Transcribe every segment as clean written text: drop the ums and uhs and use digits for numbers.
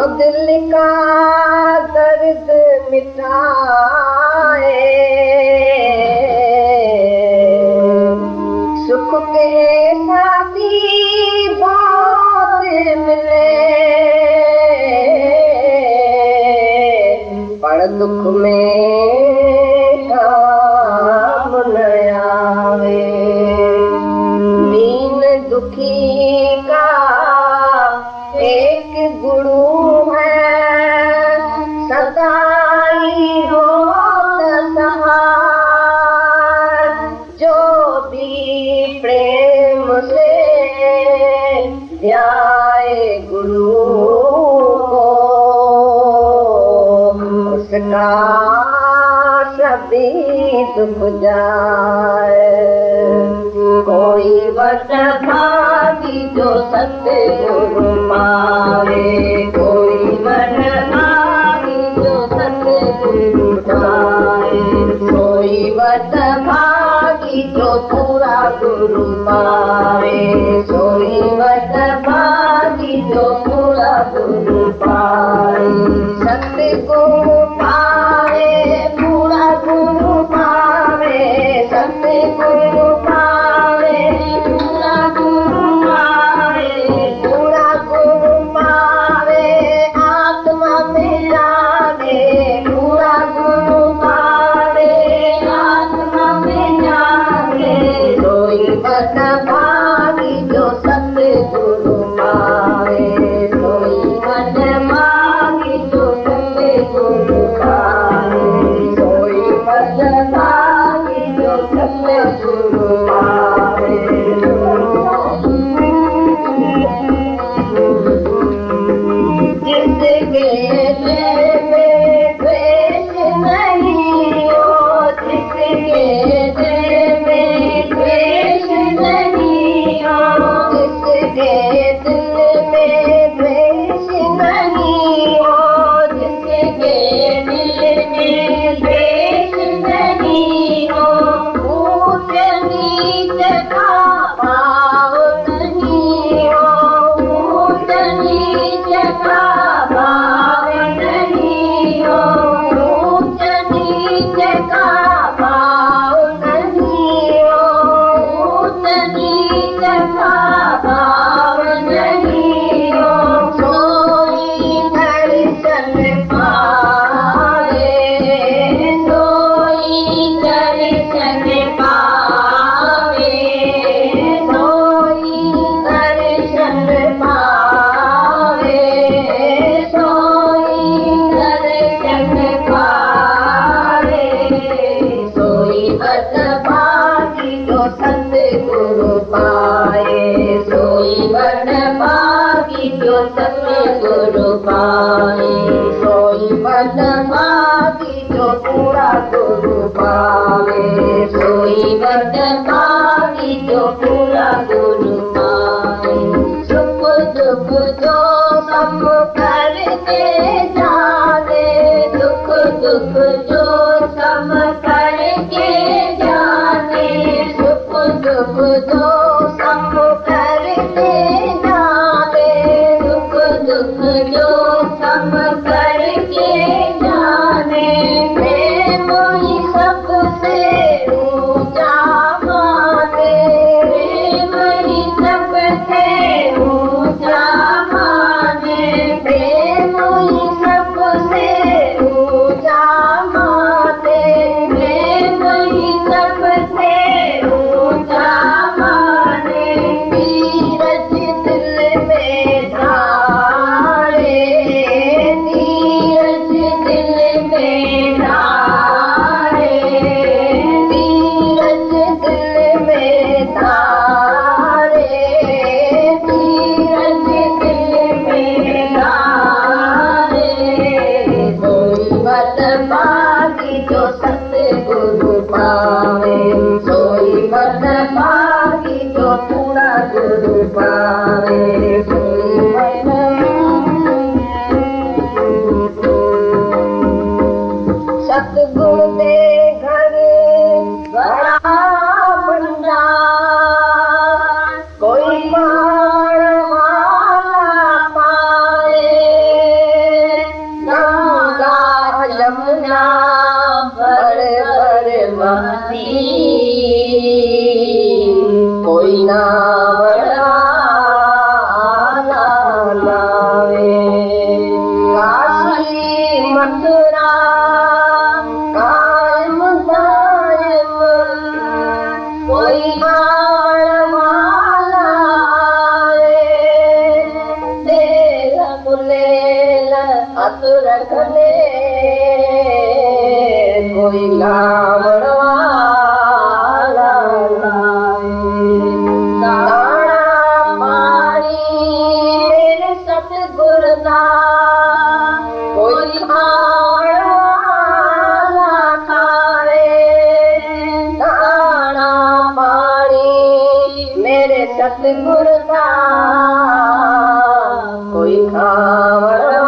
जो दिल का दर्द मिटाए, सुख के साथी बहुत मिले, पर दुख में काम न आवे। दीन दुखी का एक गुरु है, सदाई हो सहाय, जो भी प्रेम से ध्याए गुरु को, उसका सभी दुख जाए। कोई वट भागी जो सतगुरु पावे, कोई वट भागी जो सतगुरु पावे, कोई वट भागी जो पूरा गुरु पावे, कोई वट भागी जो पूरा गुरु पावे। सतगुरु पावे पूरा गुरु पावे, सतगुरु पावे पूरा गुरु पावे, पूरा गुरु पावे आत्मा में जाने, पूरा गुरु पावे आत्मा में जाने। कोई वट भागी जो सतगुरु पावे, कोई वट भागी जो सतगुरु पावे, कोई वट भागी जो सतगुरु पावे। जिसके दिल में द्वेष नहीं हो, जिसके दिल में द्वेष नहीं हो, जिसके दिल में द्वेष नहीं हो, जिसके दिल में द्वेष नहीं हो, ऊंच नीच का भाव नहीं हो, ऊंच नीच का भाव नहीं हो, ऊंच नीच का भाव नहीं हो, ऊंच नीच का भाव नहीं हो। सोई दर्शन पावे, सोई दर्शन पावे, सोई दर्शन पावे, सोई दर्शन पावे। सोई वट भागी जो सतगुरु पाए, सोई वट भागी जो सतगुरु पाए, सोई वट भागी जो पूरा गुरु पावे, सोई वट भागी जो पूरा गुरु पावे। सुख दुख जो सम करके जाने, दुख दुख जो सम करके जाने, सुख दुख जो सम करके जाने, दुख दुख जो सम करके जाने। प्रेम ही सबसे ऊंचा माने, प्रेम ही सबसे ऊंचा माने, प्रेम ही सबसे ऊंचा माने, प्रेम ही सबसे ऊंचा माने। कोई नावड़ा लावे। काशी मथुरा कायम दायम कोई वाला देल मुलेल अतुर खले कोई नावड़ा सतगुर का कोई खावड़ा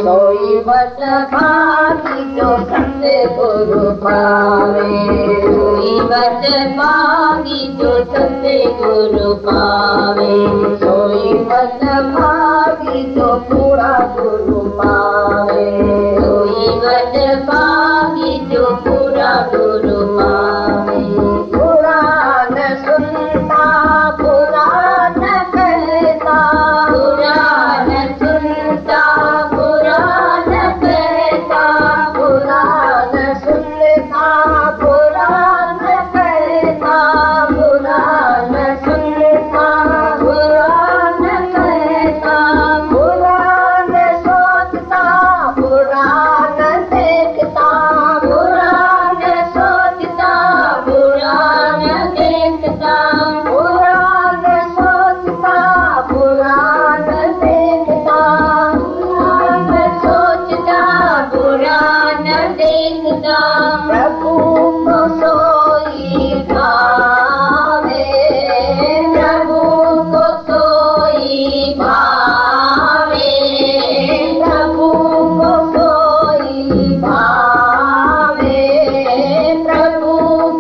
सोई बस भागी जो सतगुरु पावे। सोई बस भागी जो सतगुरु पावे। सोई बस भागी जो पूरा गुरु पावे। सोई बस भागी जो पूरा गुरु पावे। पुराण सुनता पुराण कहता पुराण सुनता पुराण कहता पुराण सुनता पुराण कहता पुराण सुनता पुराण कहता पुराण सोचता पुराण देखता पुराण सोचता पुराण देखता पुराण सोचता पुराण देखता पुराण सोचता पुराण देखता प्रभु को सोई भावे। प्रभु को सोई भावे। प्रभु को सोई भावे। प्रभु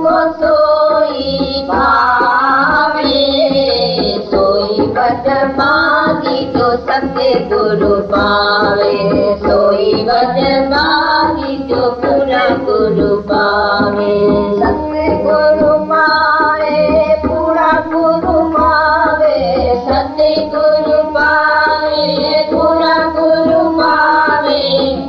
को सोई भावे। सोई बस भागी जो सतगुरु पावे। सोई बस भागी जो पूरा गुरु पावे। सतगुरु पावे पूरा गुरु पावे। सतगुरु पावे पूरा गुरु पावे।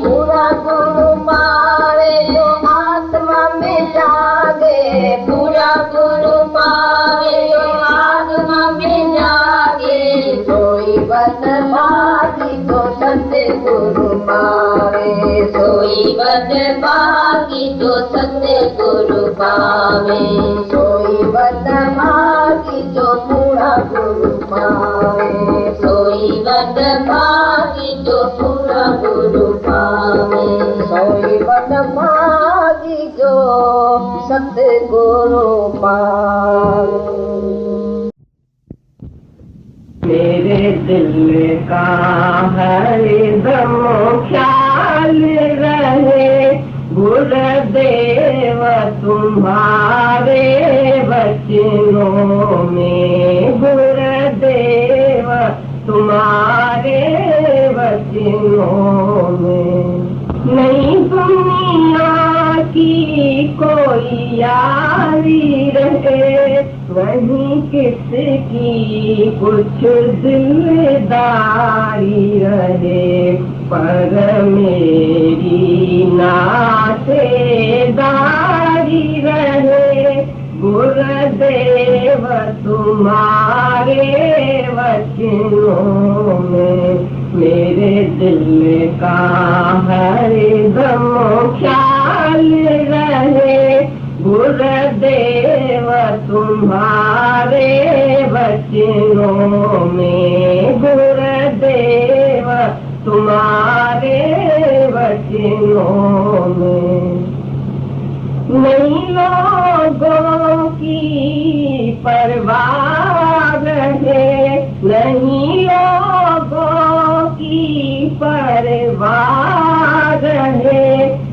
पूरा गुरु पावे जो आत्मा में जागे। पूरा गुरु पावे जो आत्मा में जागे। सोई बस भागी जो सतगुरु पावे। सोई बस भागी जो सतगुरु पावे। सोई बस भागी जो पूरा गुरु पावे। सोई बस भागी जो पूरा गुरु पावे। सोई बस भागी जो सतगुरु पावे। मेरे दिल का हरदम ख्याल रहे गुरुदेव तुम्हारे वचनों में। गुरुदेव तुम्हारे वचनों में। नहीं दुनिया की कोई यारी रहे वहीं किसकी कुछ दिलदारी रहे। पर मेरी नातेदारी रहे गुरुदेव तुम्हारे वचनों में। मेरे दिल का हरदम ख्याल रहे गुरुदेव तुम्हारे वचनों में। गुरुदेव तुम्हारे वचनों में। नहीं लोगों की परवाह रहे नहीं लोगों की परवाह रहे।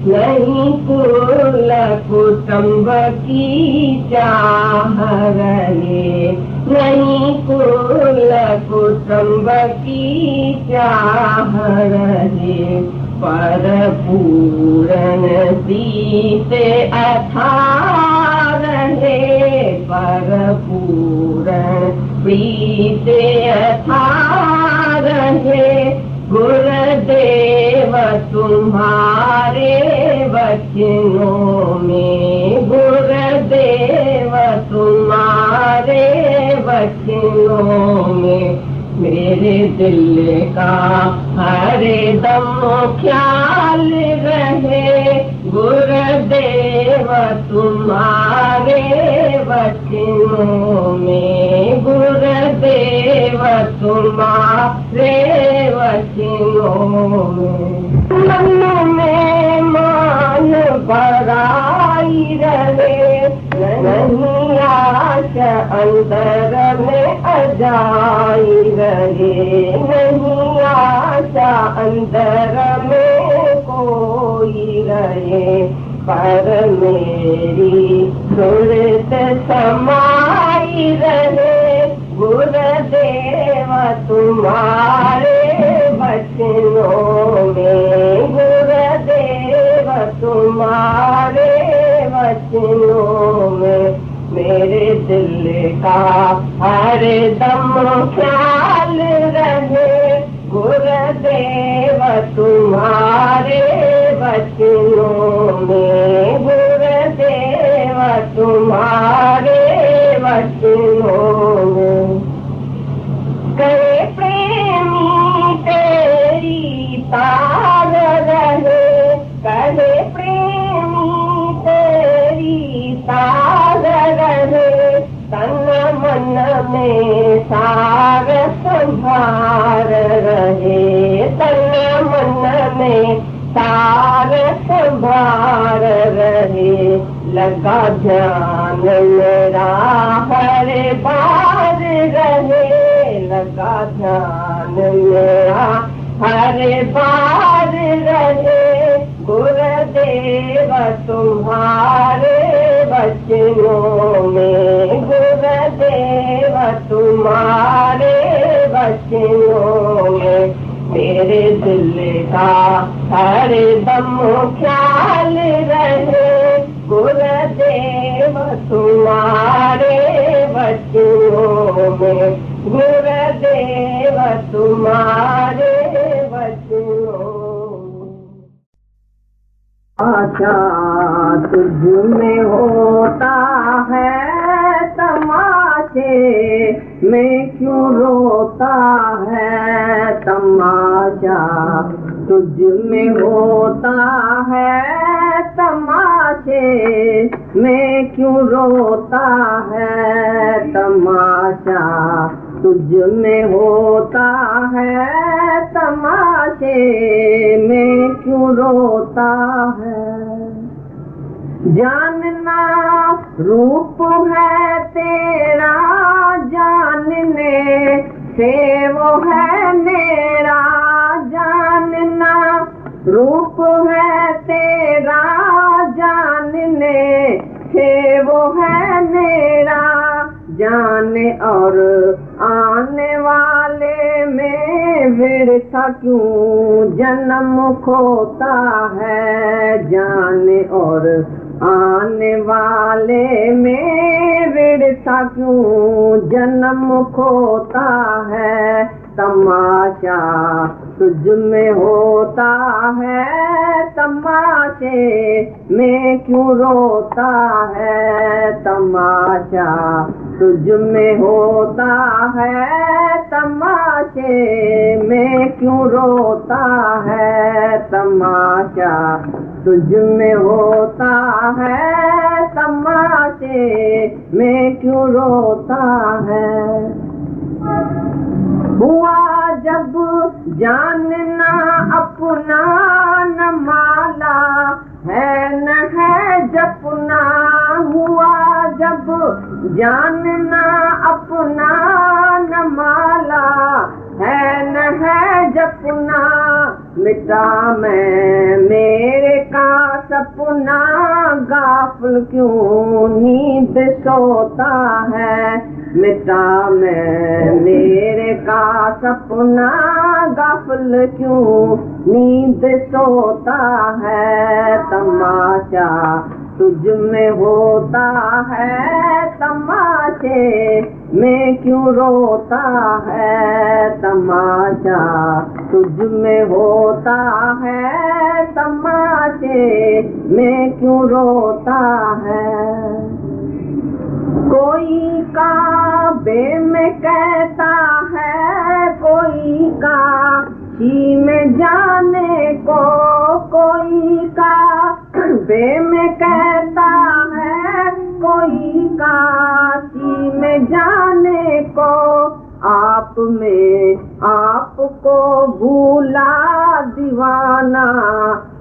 नहीं कुल कुटुंब की चाह रहे। नहीं कुल कुटुंब की चाह रहे। पर पूरन सीते अथाह पर पूरण प्रीत अथाह रहे। गुरुदेव तुम्हारे वचनों में, गुरुदेव तुम्हारे वचनों में मेरे दिल का हर दम ख्याल रहे। गुरुदेव तुम्हारे वचनों में, गुरुदेव तुम्हारे वचनों में मन में मान बराई रहे। नहीं आशा अंदर में अजाई रहे। नहीं आशा अंदर में कोई रहे। पर मेरी सुरत समाई रहे। गुरुदेव तुम्हारे वचनों में, गुरुदेव तुम्हारे वचनों में मेरे दिल का हर दम ख्याल रहे। गुरुदेव तुम्हारे वचनों में, गुरुदेव तुम्हारे वचनों में करे प्रेमी तेरी तार रहे। करे प्रेमी तेरी तार रहे। तन मन में सार संभार रहे। तन मन में सार संभार रहे। लगा ध्यान मेरा हर बार रहे। लगा ध्यान मेरा हर बार रहे। गुरुदेव तुम्हारे वचनों में, गुरुदेव तुम्हारे वचनों में मेरे दिल का हर दम ख्याल रहे। गुरुदेव तुम्हारे वचनों में, गुरुदेव तुम्हारे वचनों में आशा तुझ में होता है। तमाशे में क्यों रोता है। तमाशा तुझ में होता है। तमाशे में क्यों रोता है। तमाशा तुझ में होता है। तमाशे में क्यों रोता है। जानना रूप है तेरा, जानने से वो है मेरा। जानना रूप है तेरा, जानने से वो है मेरा। जाने और आने वाले में विरसा क्यों जन्म खोता है। जाने और आने वाले में विरसा क्यों जन्म खोता है। तमाशा तुझ में होता है। तमाशे में क्यों रोता है। तमाशा तुझ में होता है। तमाशे में क्यों रोता है। तमाशा तुझ में होता है। तमाशे में क्यों रोता है। हुआ जब जानना अपना न माला है न है जपना। हुआ जब जानना अपना न माला है न है जपना। मिटा मैं मेरे का सपना, गाफिल क्यों नींद सोता है। मिटा मैं मेरे का सपना, गाफिल क्यों नींद सोता है। तमाशा तुझ में होता है तमाशे में क्यों रोता है तमाशा, तुझ में होता है तमाशे में क्यों रोता है। कोई काबे में कहता है, कोई काशी में जाने को, कोई काबे में कहता है, कोई काशी में जाने को। आप में आपको भूला दीवाना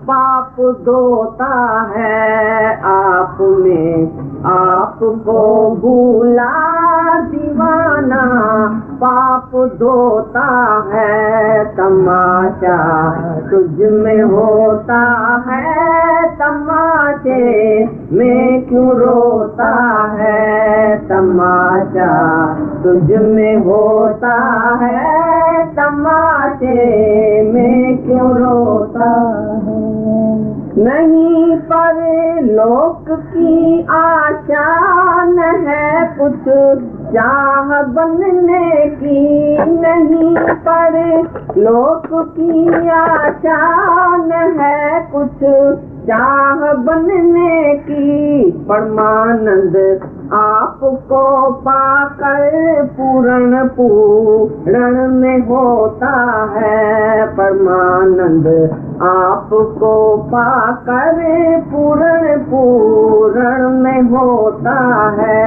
पाप धोता है, आप में आपको भूला दीवाना पाप धोता है। तमाशा तुझ में होता है तमाशे में क्यों रोता है तमाशा, तुझ में होता है तमाशे में क्यों रोता है। नहीं पर लोक की आशा न है कुछ चाह बनने की, नहीं पर लोक की आशा न है कुछ चाह बनने की। परमानंद आपको पाकर पूर्ण पूर्ण में होता है, परमानंद आपको पाकर पूर्ण पूर्ण में होता है।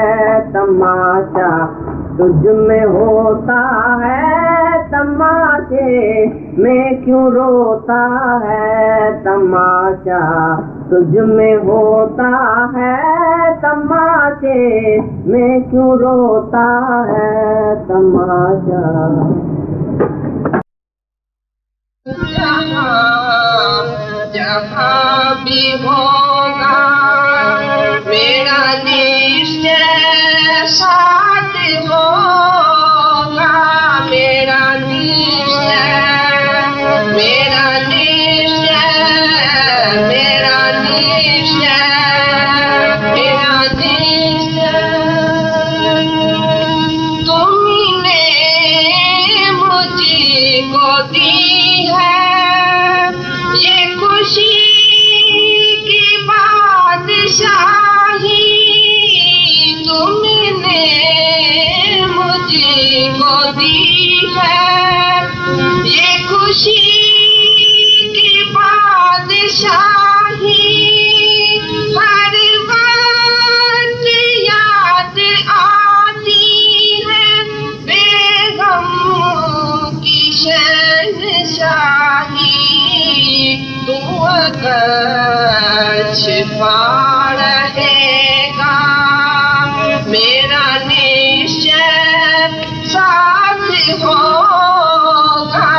तमाशा तुझ में होता है तमाशे में क्यों रोता है तमाशा, तुझ में होता है तमाशे में क्यों रोता है तमाशा। जहाँ भी होगा मेरा निश्चय साथ होगा, मेरा निश्चय मेरा निश्चय मेरा निश्चय मेरा निश्चय। तुमने मुझको दी है ये खुशी की बादशाही, तुमने मुझको दी है ये खुशी की बादशाही। हर वक्त याद आती है बेगम की शहंशाही, तू अगर छिपा रहेगा मेरा निश्चय साथ होगा,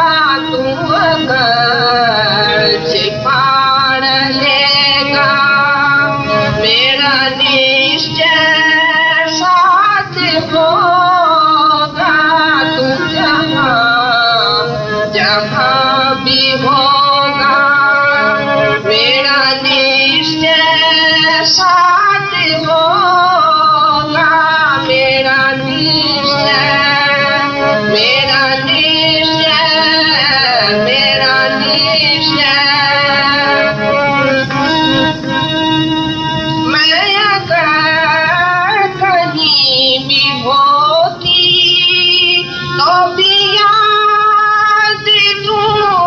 तू अगर छिपा रहेगा मेरा निश्चय साथ होगा। तू जहाँ भी होगा मेरा निश्चय साथ होगा, मेरा निश्चय मेरा निश्चय मेरा निश्चय। मैं अगर कहीं भी होती तो भी याद तू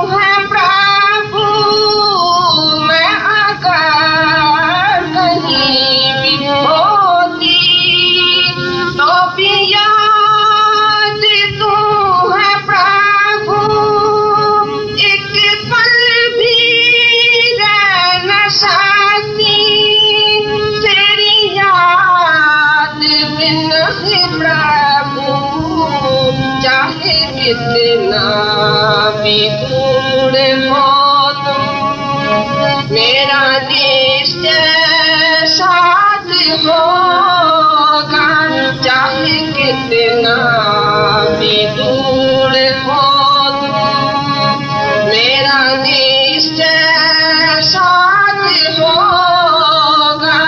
है प्रभु, मैं अगर कहीं भी होती तो भी याद तू है प्रभु। एक पल भी रह न सकती तेरी याद बिन है प्रभु, चाहे कितना भी दूर हो तुम मेरा निश्चय साथ होगा, चाहे कितना भी दूर हो तुम मेरा निश्चय साथ होगा,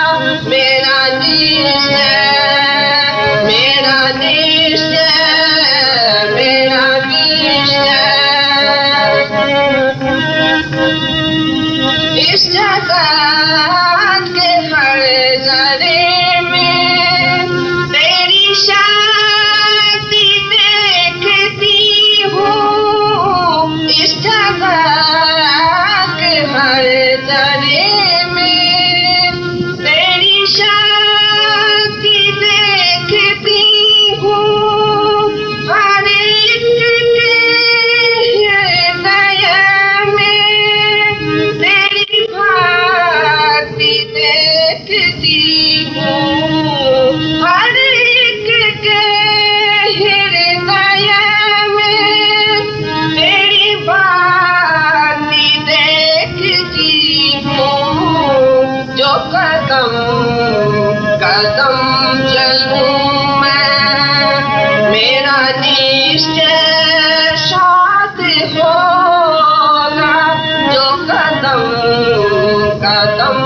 नजारे में तेरी शादी देखती हूँ इस के हर दरे में तेरी शादी देखती हूँ हर एक के हृदय में तेरी भांति देखती हूँ हर एक के हृदय में तेरी भांति देखती हूँ जो कदम कदम चलूं मैं मेरा निश्चय साथ होगा जो कदम कदम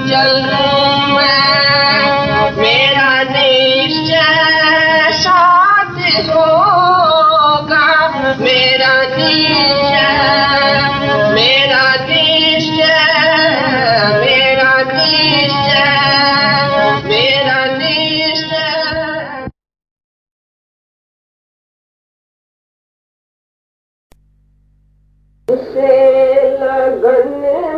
चलूं मैं मेरा निश्चय साथ होगा मेरा निश्चय मेरा निश्चय मेरा निश्चय मेरा निश्चय उसे लगन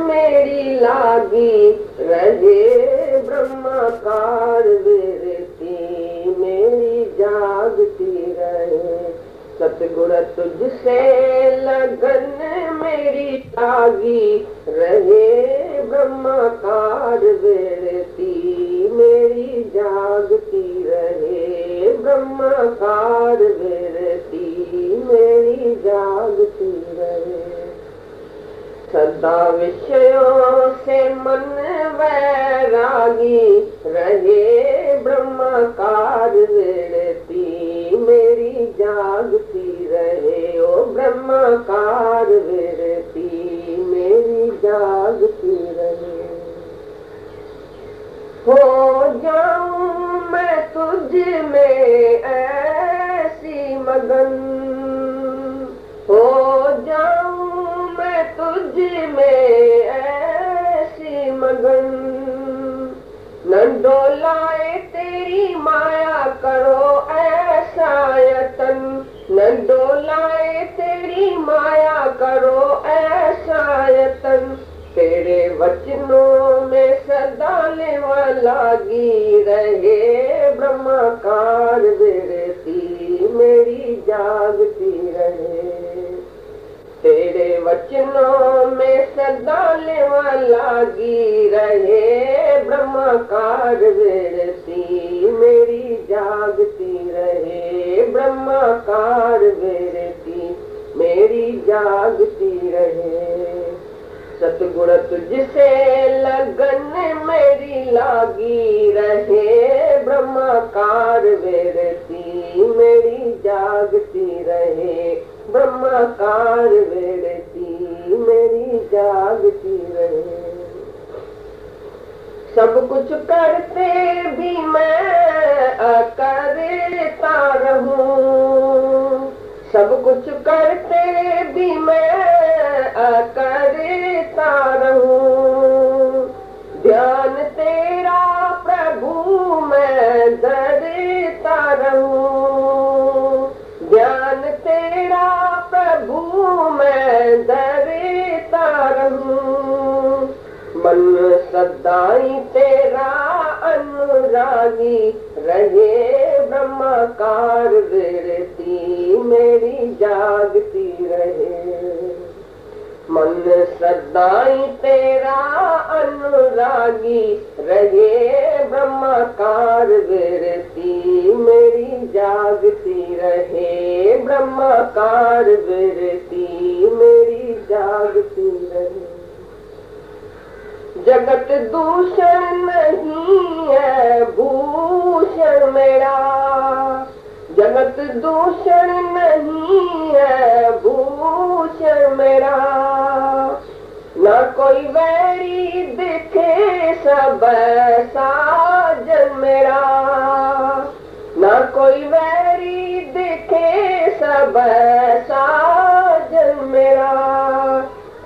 मेरी लागी रहे ब्रह्माकार विरती मेरी जागती रहे सतगुण तुझसे लगन मेरी लागी रहे ब्रह्माकार विरती मेरी जागती रहे ब्रह्माकार विरती मेरी जागती रहे सदा विषयों से मन वैरागी रहे ब्रह्माकार विरती मेरी जागती रहे ओ ब्रह्माकार विरती मेरी जागती रहे हो जाऊं मैं तुझ में ऐसी मगन हो जाऊं मैं तुझ में ऐसी मगन न डोलाए तेरी माया करो ऐसा यतन न डोलाए तेरी माया करो ऐसा यतन तेरे वचनों में सदा लेवा लागी रहे ब्रह्माकार विरती मेरी जागती रहे तेरे वचनों में सदा लेवा लागी रहे ब्रह्माकार विरती मेरी जागती रहे ब्रह्माकार विरती मेरी जागती रहे सतगुण तुझसे लगन मेरी लागी रहे ब्रह्माकार विरती मेरी जागती रहे ब्रह्माकार विरती मेरी जागती रहे सब कुछ करते भी मैं अकरता रहूं सब कुछ करते भी मैं अकरता रहूं ध्यान तेरा प्रभु मैं धरता रहूं ध्यान तेरा प्रभु मैं धरता रहूं मन सदाई तेरा अनुरागी रहे ब्रह्माकार विरती मेरी जागती रहे मन सदाई तेरा अनुरागी रहे ब्रह्माकार विरती मेरी जागती रहे ब्रह्माकार विरती मेरी जागती रहे जगत दूषण नहीं है भूषण मेरा जगत दूषण नहीं है भूषण मेरा न कोई वैरी दिखे सब साजन मेरा न कोई वैरी दिखे सब साजन मेरा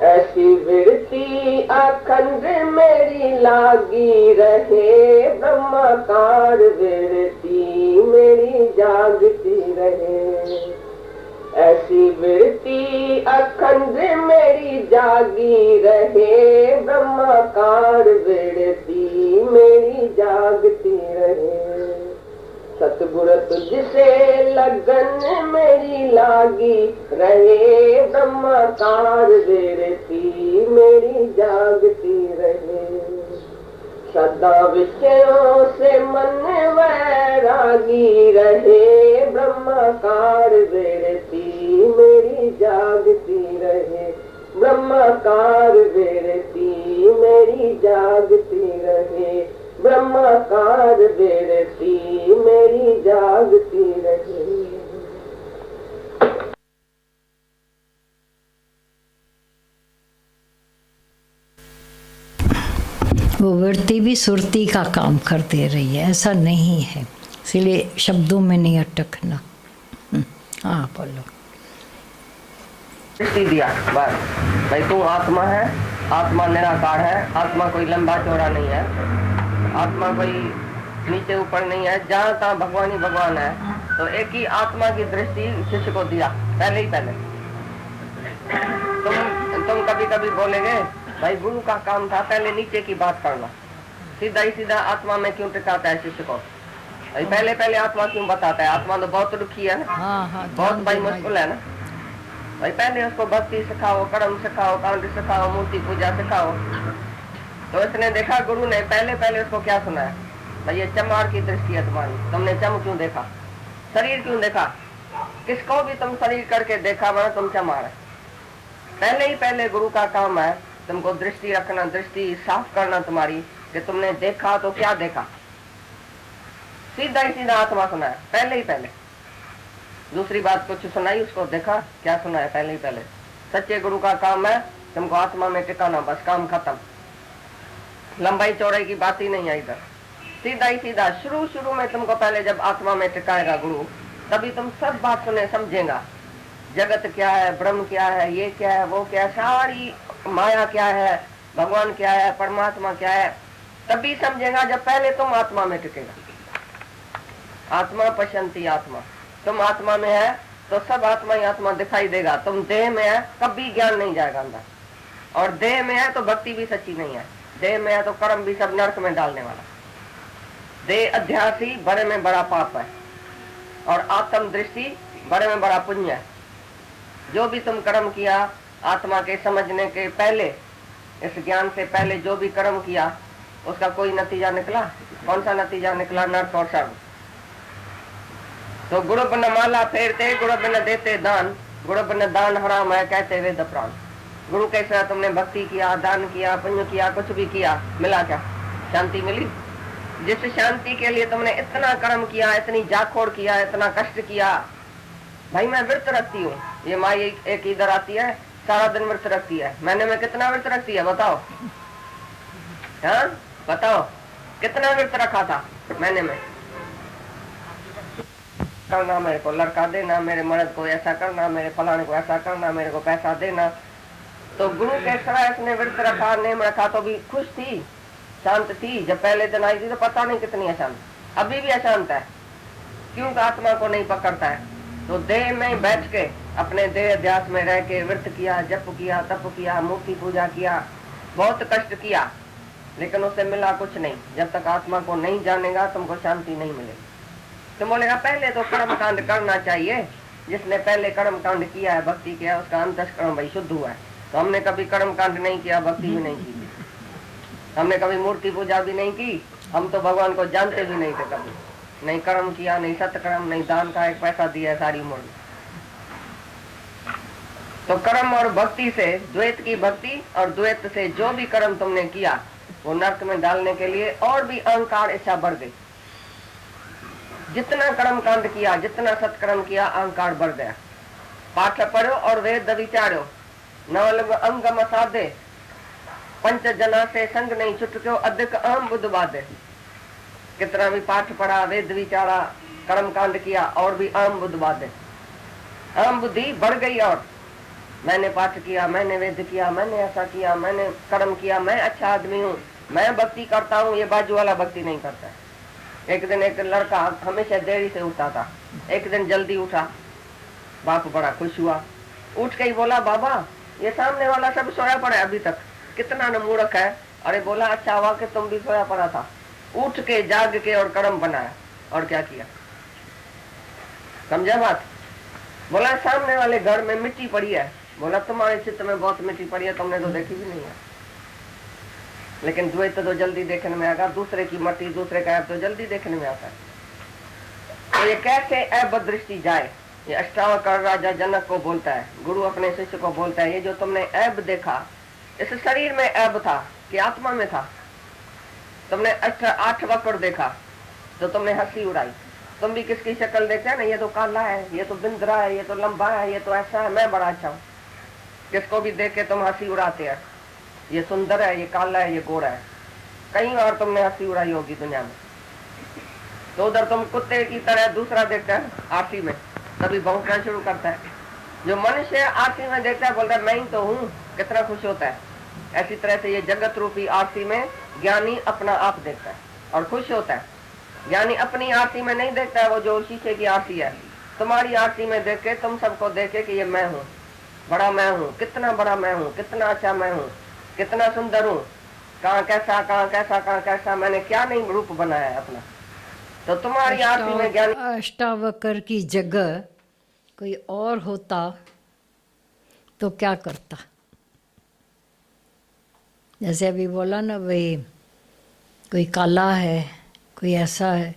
ऐसी विरती अखंड मेरी लागी रहे, ब्रह्माकार वृत्ति मेरी जागती रहे। ऐसी वृत्ति अखंड मेरी जागी रहे, ब्रह्माकार वृत्ति मेरी जागती रहे। सतगुरु तुझसे लगन मेरी लागी रहे, ब्रह्माकार वृत्ति मेरी जागती रहे। सदा विषयों से मन वैरागी रहे, ब्रह्माकार वृत्ति मेरी जागती रहे, ब्रह्माकार वृत्ति मेरी जागती रहे, ब्रह्माकार वृत्ति मेरी जागती रहे। वो वृत्ति भी सुरती का काम कर दे रही है, ऐसा नहीं है, इसलिए शब्दों में नहीं अटकना। हाँ बोलो। दृष्टि दिया बस, भाई तू आत्मा है, आत्मा निराकार है, आत्मा कोई लंबा चौड़ा नहीं है, आत्मा कोई नीचे ऊपर नहीं है, जहाँ तहाँ भगवान ही भगवान है। तो एक ही आत्मा की दृष्टि शिष्य को दिया पहले ही पहले। तुम कभी कभी बोलेगे भाई गुरु का काम था पहले नीचे की बात करना, सीधा ही सीधा आत्मा में क्यों टिकाता है शिष्य को? भाई पहले पहले आत्मा क्यों बताता है? आत्मा तो बहुत दुखी है ना। हाँ, बहुत भाई मुश्किल है ना। भाई पहले उसको भक्ति सिखाओ, कर्म सिखाओ, कांड सिखाओ, मूर्ति पूजा सिखाओ। तो इसने देखा गुरु ने पहले पहले उसको क्या सुनाया, भाई ये चमार की दृष्टि है तुम्हारी, तुमने चम क्यों देखा, शरीर क्यों देखा, किसको भी तुम शरीर करके देखा वरना तुम चमार है। पहले ही पहले गुरु का काम है तुमको दृष्टि रखना, दृष्टि साफ करना तुम्हारी, कि तुमने देखा तो क्या देखा। सीधा ही सीधा आत्मा सुनाया पहले ही पहले। दूसरी बात कुछ सुनाई उसको, देखा क्या सुनाया पहले ही पहले। सच्चे गुरु का काम है तुमको आत्मा में टिकाना, बस काम खत्म। लंबाई चौड़ाई की बात ही नहीं है इधर, सीधा ही सीधा। शुरू में तुमको पहले जब आत्मा में टिकाएगा गुरु, तभी तुम सब बात सुने समझेगा। जगत क्या है, ब्रह्म क्या है, ये क्या है, वो क्या है, सारी माया क्या है, भगवान क्या है, परमात्मा क्या है, तभी समझेगा जब पहले तुम आत्मा में टिकेगा। आत्मा पश्यंती आत्मा, तुम आत्मा में है तो सब आत्मा ही आत्मा दिखाई देगा। तुम देह में है कभी ज्ञान नहीं जाएगा अंदर, और देह में है तो भक्ति भी सच्ची नहीं है, देह में है तो कर्म भी सब नरक में डालने वाला। देह अध्यास ही बड़े में बड़ा पाप है, और आत्म दृष्टि बड़े में बड़ा पुण्य है। जो भी तुम कर्म किया आत्मा के समझने के पहले, इस ज्ञान से पहले जो भी कर्म किया उसका कोई नतीजा निकला? कौन सा नतीजा निकला? नरक और स्वर्ग। तो गुरु बिन माला फेरते, गुरु बिन देते दान, गुरु बिन दान हराम है कहते वेद प्राण। गुरु के साथ तुमने भक्ति किया, दान किया, पुण्य किया, कुछ भी किया, मिला क्या? शांति मिली? जिस शांति के लिए तुमने इतना कर्म किया, इतनी जाखोड़ किया, इतना कष्ट किया। भाई मैं व्रत रखती हूँ, ये माँ एक इधर आती है सारा दिन व्रत रखती है, महीने में कितना व्रत रखती है बताओ? हाँ बताओ कितना व्रत रखा था महीने में? करना, मेरे को लड़का देना, मेरे मर्द को ऐसा करना, मेरे फलाने को ऐसा करना, मेरे को पैसा देना। तो गुरु के तरह इसने व्रत रखा, नेम रखा, तो भी खुश थी, शांत थी। जब पहले दिन आई थी तो पता नहीं कितनी अशांत, अभी भी अशांत है। क्यों? आत्मा को नहीं पकड़ता है। तो देह में बैठ के अपने देह अध्यास में रह के व्रत किया, जप किया, तप किया, मूर्ति पूजा किया, बहुत कष्ट किया, लेकिन उससे मिला कुछ नहीं। जब तक आत्मा को नहीं जानेगा तुमको शांति नहीं मिलेगी। तो बोलेगा पहले तो कर्म कांड करना चाहिए। जिसने पहले कर्म कांड किया है, भक्ति किया, उसका अंतःकरण भाई शुद्ध हुआ है। तो हमने कभी कर्म कांड नहीं किया, भक्ति भी नहीं की, हमने कभी मूर्ति पूजा भी नहीं की, हम तो भगवान को जानते भी नहीं थे कभी। नहीं कर्म किया, नहीं सत्कर्म, नहीं दान का एक पैसा दिया सारी उम्र। तो कर्म और भक्ति से, द्वैत की भक्ति और द्वैत से जो भी कर्म तुमने किया वो नरक में डालने के लिए और भी अहंकार इच्छा बढ़ गई। जितना कर्म कांड किया, जितना सत्कर्म किया, अहंकार बढ़ गया। पाठ पढ़ो और वेद विचारो, नवलग अंगम साधे, पंच जना से संग नहीं छुटक्यो, अधिक अहम बुद्ध बाधे। कितना भी पाठ पढ़ा, वेद विचारा, कर्म कांड किया, और भी अहम बुद्ध बाधे। अहम बुद्धि बढ़ गई, और मैंने पाठ किया, मैंने वेद किया, मैंने ऐसा किया, मैंने कर्म किया, मैं अच्छा आदमी हूँ, मैं भक्ति करता हूँ, ये बाजू वाला भक्ति नहीं करता है। एक दिन एक लड़का हमेशा देरी से उठता था, एक दिन जल्दी उठा। बाप बड़ा खुश हुआ, उठ के ही बोला, बाबा ये सामने वाला सब सोया पड़ा है अभी तक, कितना न मूर्ख है। अरे बोला, अच्छा हुआ कि तुम भी सोया पड़ा था। उठ के जाग के और कर्म बनाया और क्या किया, समझा बात। बोला सामने वाले घर में मिट्टी पड़ी है। बोला तुम्हारे चित्त में बहुत मिट्टी पड़ी है, तुमने तो देखी भी नहीं है। लेकिन द्वैत तो जल्दी देखने में आएगा, दूसरे की मट्टी दूसरे का ऐब तो जल्दी देखने में आता है। तो ये कैसे ऐब दृष्टि जाए, ये अष्टावक्र राजा जनक को बोलता है, गुरु अपने शिष्य को बोलता है, ये जो तुमने ऐब देखा, इस शरीर में ऐब था कि आत्मा में था। तुमने 8 वक्र देखा तो तुमने हंसी उड़ाई। तुम भी किसकी शक्ल देखते हैं ना, ये तो काला है, ये तो बिंदरा है, ये तो लंबा है, ये तो ऐसा है, मैं बड़ा अच्छा हूँ। किसको भी देख के तुम हंसी उड़ाते हैं, ये सुंदर है, ये काला है, ये गोरा है। कई बार तुमने हंसी उड़ाई होगी दुनिया में। तो उधर तुम कुत्ते की तरह दूसरा देखता है आरती में, तभी भौंकना शुरू करता है। जो मनुष्य आरती में देखता है बोलता है मैं ही तो हूँ, कितना खुश होता है। ऐसी तरह से ये जगत रूपी आरती में ज्ञानी अपना आप देखता है और खुश होता है। ज्ञानी अपनी आरती में नहीं देखता है, वो जो शीशे की आरती है, तुम्हारी आरती में देख के तुम सबको देखे कि ये मैं हूँ, बड़ा मैं हूँ, कितना बड़ा मैं हूँ, कितना अच्छा मैं हूँ, कितना सुंदर हूँ, कहाँ कैसा, कहाँ कैसा, कहाँ कैसा, मैंने क्या नहीं रूप बनाया है अपना। तो तुम्हारी आरती में ज्ञानी अष्टावक्र की जगह कोई और होता तो क्या करता। जैसे अभी बोला ना भाई, कोई काला है, कोई ऐसा है।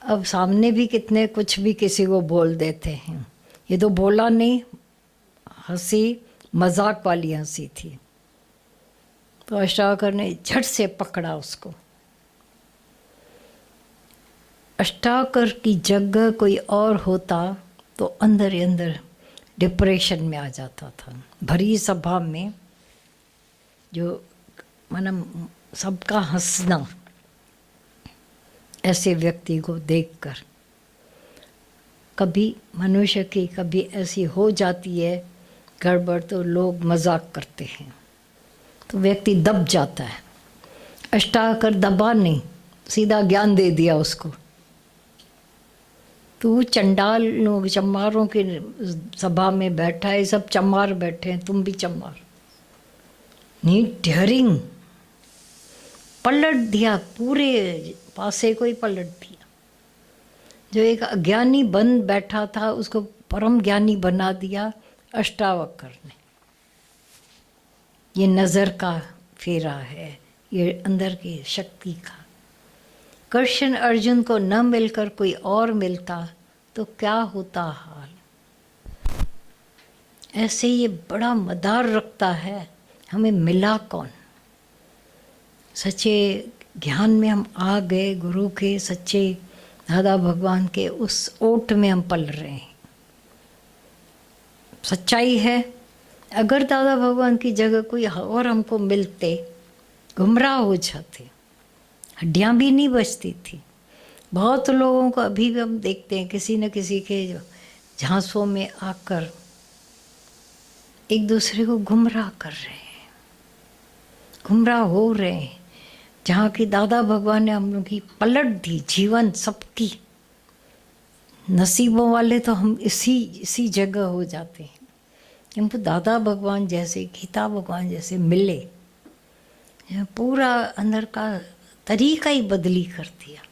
अब सामने भी कितने कुछ भी किसी को बोल देते हैं। ये तो बोला नहीं, हंसी मजाक वाली हंसी थी। तो अष्टावक्र ने झट से पकड़ा उसको। अष्टावक्र की जगह कोई और होता तो अंदर ही अंदर डिप्रेशन में आ जाता था। भरी सभा में जो मतलब सबका हंसना, ऐसे व्यक्ति को देखकर कभी मनुष्य की कभी ऐसी हो जाती है गड़बड़, तो लोग मजाक करते हैं तो व्यक्ति दब जाता है। अष्टावक्र दबा नहीं, सीधा ज्ञान दे दिया उसको। तू चंडाल लोग चमारों की सभा में बैठा है, सब चमार बैठे हैं, तुम भी चमार। नहीं डेयरिंग, पलट दिया, पूरे पासे को ही पलट दिया। जो एक अज्ञानी बन बैठा था उसको परम ज्ञानी बना दिया अष्टावक्र ने। ये नज़र का फेरा है, ये अंदर की शक्ति का। कृष्ण अर्जुन को न मिलकर कोई और मिलता तो क्या होता हाल। ऐसे ये बड़ा मदार रखता है, हमें मिला कौन। सच्चे ज्ञान में हम आ गए, गुरु के सच्चे दादा भगवान के उस ओट में हम पल रहे हैं। सच्चाई है, अगर दादा भगवान की जगह कोई और हमको मिलते, गुमराह हो जाते, हड्डियाँ भी नहीं बचती थी। बहुत लोगों को अभी भी हम देखते हैं किसी न किसी के झांसों में आकर एक दूसरे को गुमराह कर रहे हैं, गुमराह हो रहे हैं। जहाँ की दादा भगवान ने हम लोग की पलट दी जीवन सबकी। नसीबों वाले तो हम इसी जगह हो जाते हैं। हमको दादा भगवान जैसे, गीता भगवान जैसे मिले, पूरा अंदर का तरीका ही बदली कर दिया।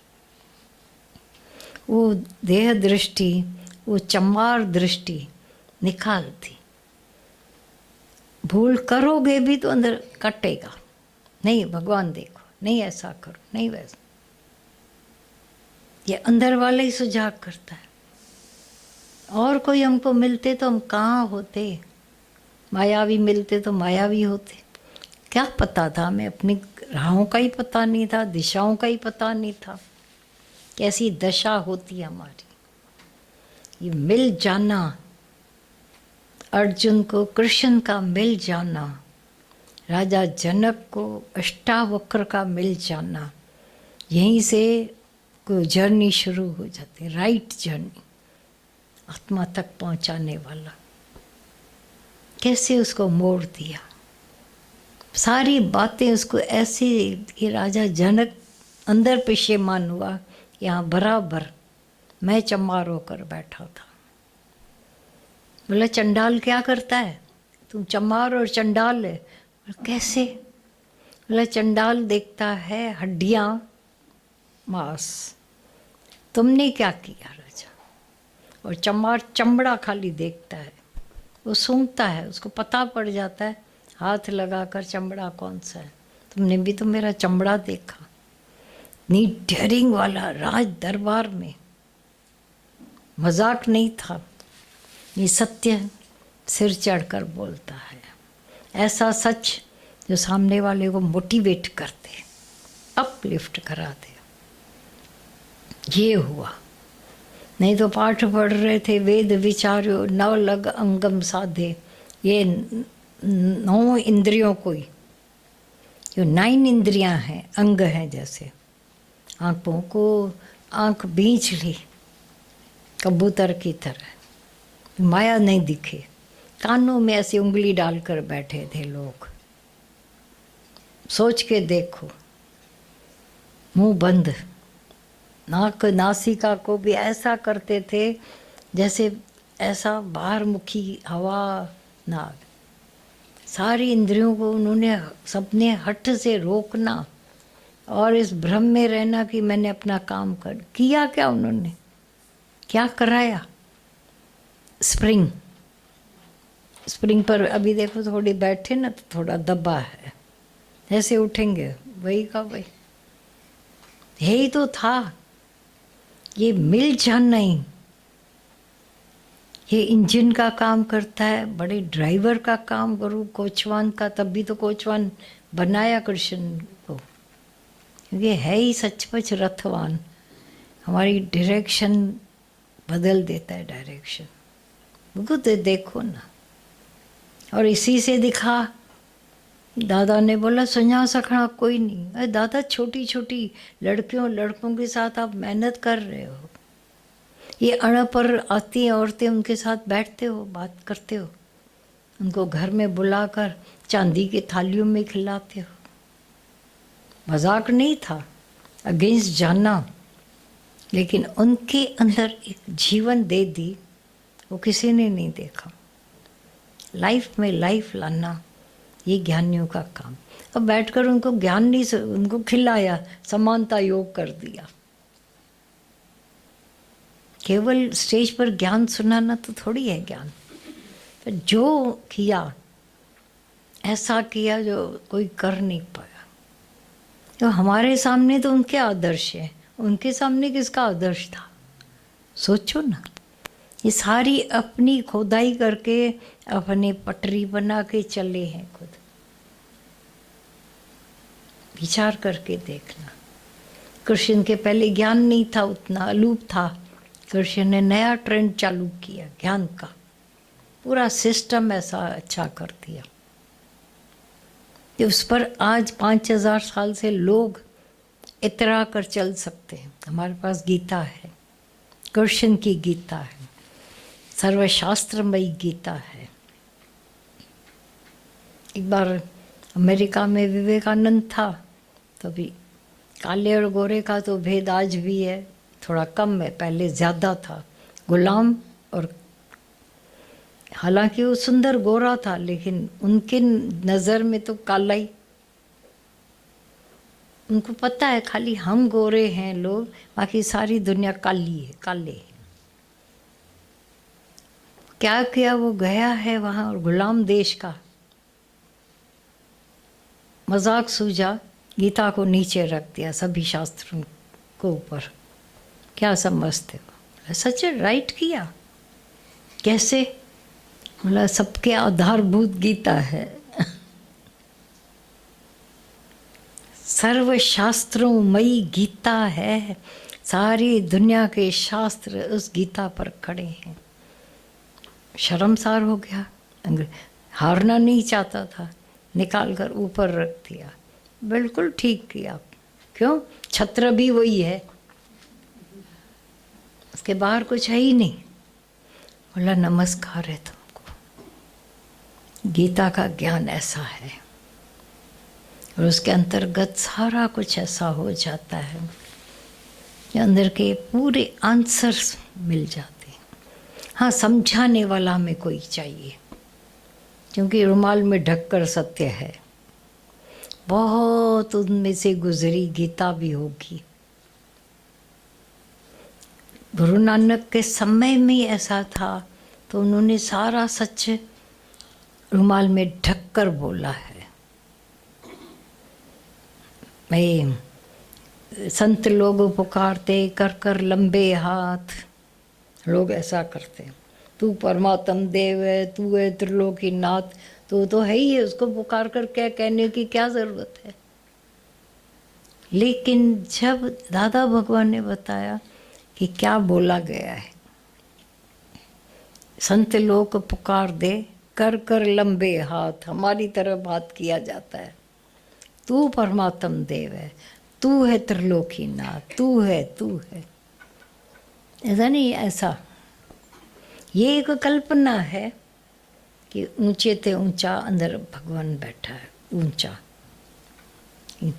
वो देह दृष्टि, वो चमार दृष्टि निकाल दी। भूल करोगे भी तो अंदर कटेगा, नहीं भगवान देखो, नहीं ऐसा करो, नहीं वैसा। ये अंदर वाला ही सुझाव करता है। और कोई हमको मिलते तो हम कहाँ होते, मायावी मिलते तो मायावी होते। क्या पता था हमें, अपनी राहों का ही पता नहीं था, दिशाओं का ही पता नहीं था, कैसी दशा होती है हमारी। ये मिल जाना, अर्जुन को कृष्ण का मिल जाना, राजा जनक को अष्टावक्र का मिल जाना, यहीं से कोई जर्नी शुरू हो जाती, राइट जर्नी, आत्मा तक पहुंचाने वाला। कैसे उसको मोड़ दिया, सारी बातें उसको ऐसी कि राजा जनक अंदर पेशेमान हुआ, यहाँ बराबर मैं चमार होकर बैठा था। बोला चंडाल क्या करता है, तुम चमार और चंडाल है। बोला कैसे? बोला चंडाल देखता है हड्डियाँ मांस, तुमने क्या किया राजा? और चमार चमड़ा खाली देखता है, वो सूंघता है, उसको पता पड़ जाता है हाथ लगाकर चमड़ा कौन सा है। तुमने भी तो मेरा चमड़ा देखा। नी डेयरिंग वाला राज दरबार में, मजाक नहीं था, ये सत्य सिर चढ़कर बोलता है। ऐसा सच जो सामने वाले को मोटिवेट कर दे, अपलिफ्ट करा दे। ये हुआ। नहीं तो पाठ पढ़ रहे थे, वेद विचार्यो नव लग अंगम साधे, ये 9 इंद्रियों को ही, जो 9 इंद्रियां हैं, अंग हैं, जैसे आँखों को आँख बींच ली कबूतर की तरह, माया नहीं दिखे। कानों में ऐसी उंगली डालकर बैठे थे लोग। सोच के देखो, मुंह बंद, नाक नासिका को भी ऐसा करते थे जैसे ऐसा बाहर मुखी हवा ना आवे। सारी इंद्रियों को उन्होंने सबने हट से रोकना और इस भ्रम में रहना कि मैंने अपना काम कर किया। क्या उन्होंने क्या कराया? स्प्रिंग पर अभी देखो, थोड़ी बैठे ना तो थोड़ा दबा है, ऐसे उठेंगे वही का वही। यही तो था, ये मिल जाना ही, ये इंजन का काम करता है, बड़े ड्राइवर का काम करूँ, कोचवान का। तभी तो कोचवान बनाया कृष्ण को, क्योंकि है ही सचमुच रथवान। हमारी डायरेक्शन बदल देता है, डायरेक्शन। वो तो देखो ना। और इसी से दिखा, दादा ने बोला संन्यास सखना कोई नहीं। अरे दादा, छोटी छोटी लड़कियों लड़कों के साथ आप मेहनत कर रहे हो, ये अणपर आती हैं औरतें, उनके साथ बैठते हो, बात करते हो, उनको घर में बुलाकर चांदी की थालियों में खिलाते हो। मजाक नहीं था, अगेंस्ट जानना, लेकिन उनके अंदर एक जीवन दे दी, वो किसी ने नहीं देखा। लाइफ में लाइफ लाना, ये ज्ञानियों का काम। अब बैठकर उनको ज्ञान नहीं, उनको खिलाया, समानता योग कर दिया। केवल स्टेज पर ज्ञान सुनाना तो थोड़ी है ज्ञान। तो जो किया, ऐसा किया जो कोई कर नहीं पाया। तो हमारे सामने तो उनके आदर्श हैं, उनके सामने किसका आदर्श था? सोचो ना। ये सारी अपनी खोदाई करके अपनी पटरी बना के चले हैं खुद। विचार करके देखना। कृष्ण के पहले ज्ञान नहीं था, उतना अलूप था। कृष्ण ने नया ट्रेंड चालू किया ज्ञान का, पूरा सिस्टम ऐसा अच्छा कर दिया कि उस पर आज 5000 साल से लोग इतरा कर चल सकते हैं। हमारे पास गीता है, कृष्ण की गीता है, सर्वशास्त्रमयी गीता है। एक बार अमेरिका में विवेकानंद था, तो भी काले और गोरे का तो भेद आज भी है, थोड़ा कम है, पहले ज़्यादा था। गुलाम और, हालांकि वो सुंदर गोरा था, लेकिन उनके नज़र में तो काला ही। उनको पता है खाली हम गोरे हैं लोग, बाकी सारी दुनिया काली है, काले हैं। क्या किया? वो गया है वहाँ और गुलाम देश का मजाक सूझा, गीता को नीचे रख दिया, सभी शास्त्रों को ऊपर। क्या समझते हो? सच राइट किया। कैसे? बोला सबके आधारभूत गीता है, सर्वशास्त्रों मई गीता है, सारी दुनिया के शास्त्र उस गीता पर खड़े हैं। शर्मसार हो गया, हारना नहीं चाहता था, निकाल कर ऊपर रख दिया। बिल्कुल ठीक किया। क्यों? छत्र भी वही है, उसके बाहर कुछ है ही नहीं। बोला नमस्कार है तुमको, गीता का ज्ञान ऐसा है। और उसके अंतर्गत सारा कुछ ऐसा हो जाता है, अंदर के पूरे आंसर्स मिल जाते हैं। हाँ, समझाने वाला हमें कोई चाहिए, क्योंकि रुमाल में ढककर सत्य है। बहुत उनमें से गुजरी गीता भी होगी। गुरु नानक के समय में ऐसा था, तो उन्होंने सारा सच रुमाल में ढककर बोला है। मैं संत लोग पुकारते कर कर लंबे हाथ, लोग ऐसा करते, तू परमात्म देव है, तू है त्रिलोकी नाथ, तो है ही है, उसको पुकार कर क्या कहने की क्या जरूरत है। लेकिन जब दादा भगवान ने बताया कि क्या बोला गया है, संत लोग पुकार दे कर कर लंबे हाथ, हमारी तरफ हाथ किया जाता है, तू परमात्म देव है, तू है त्रिलोकी नाथ, तू है ऐसा नहीं, ऐसा ये एक कल्पना है कि ऊंचे ते ऊंचा अंदर भगवान बैठा है, ऊंचा,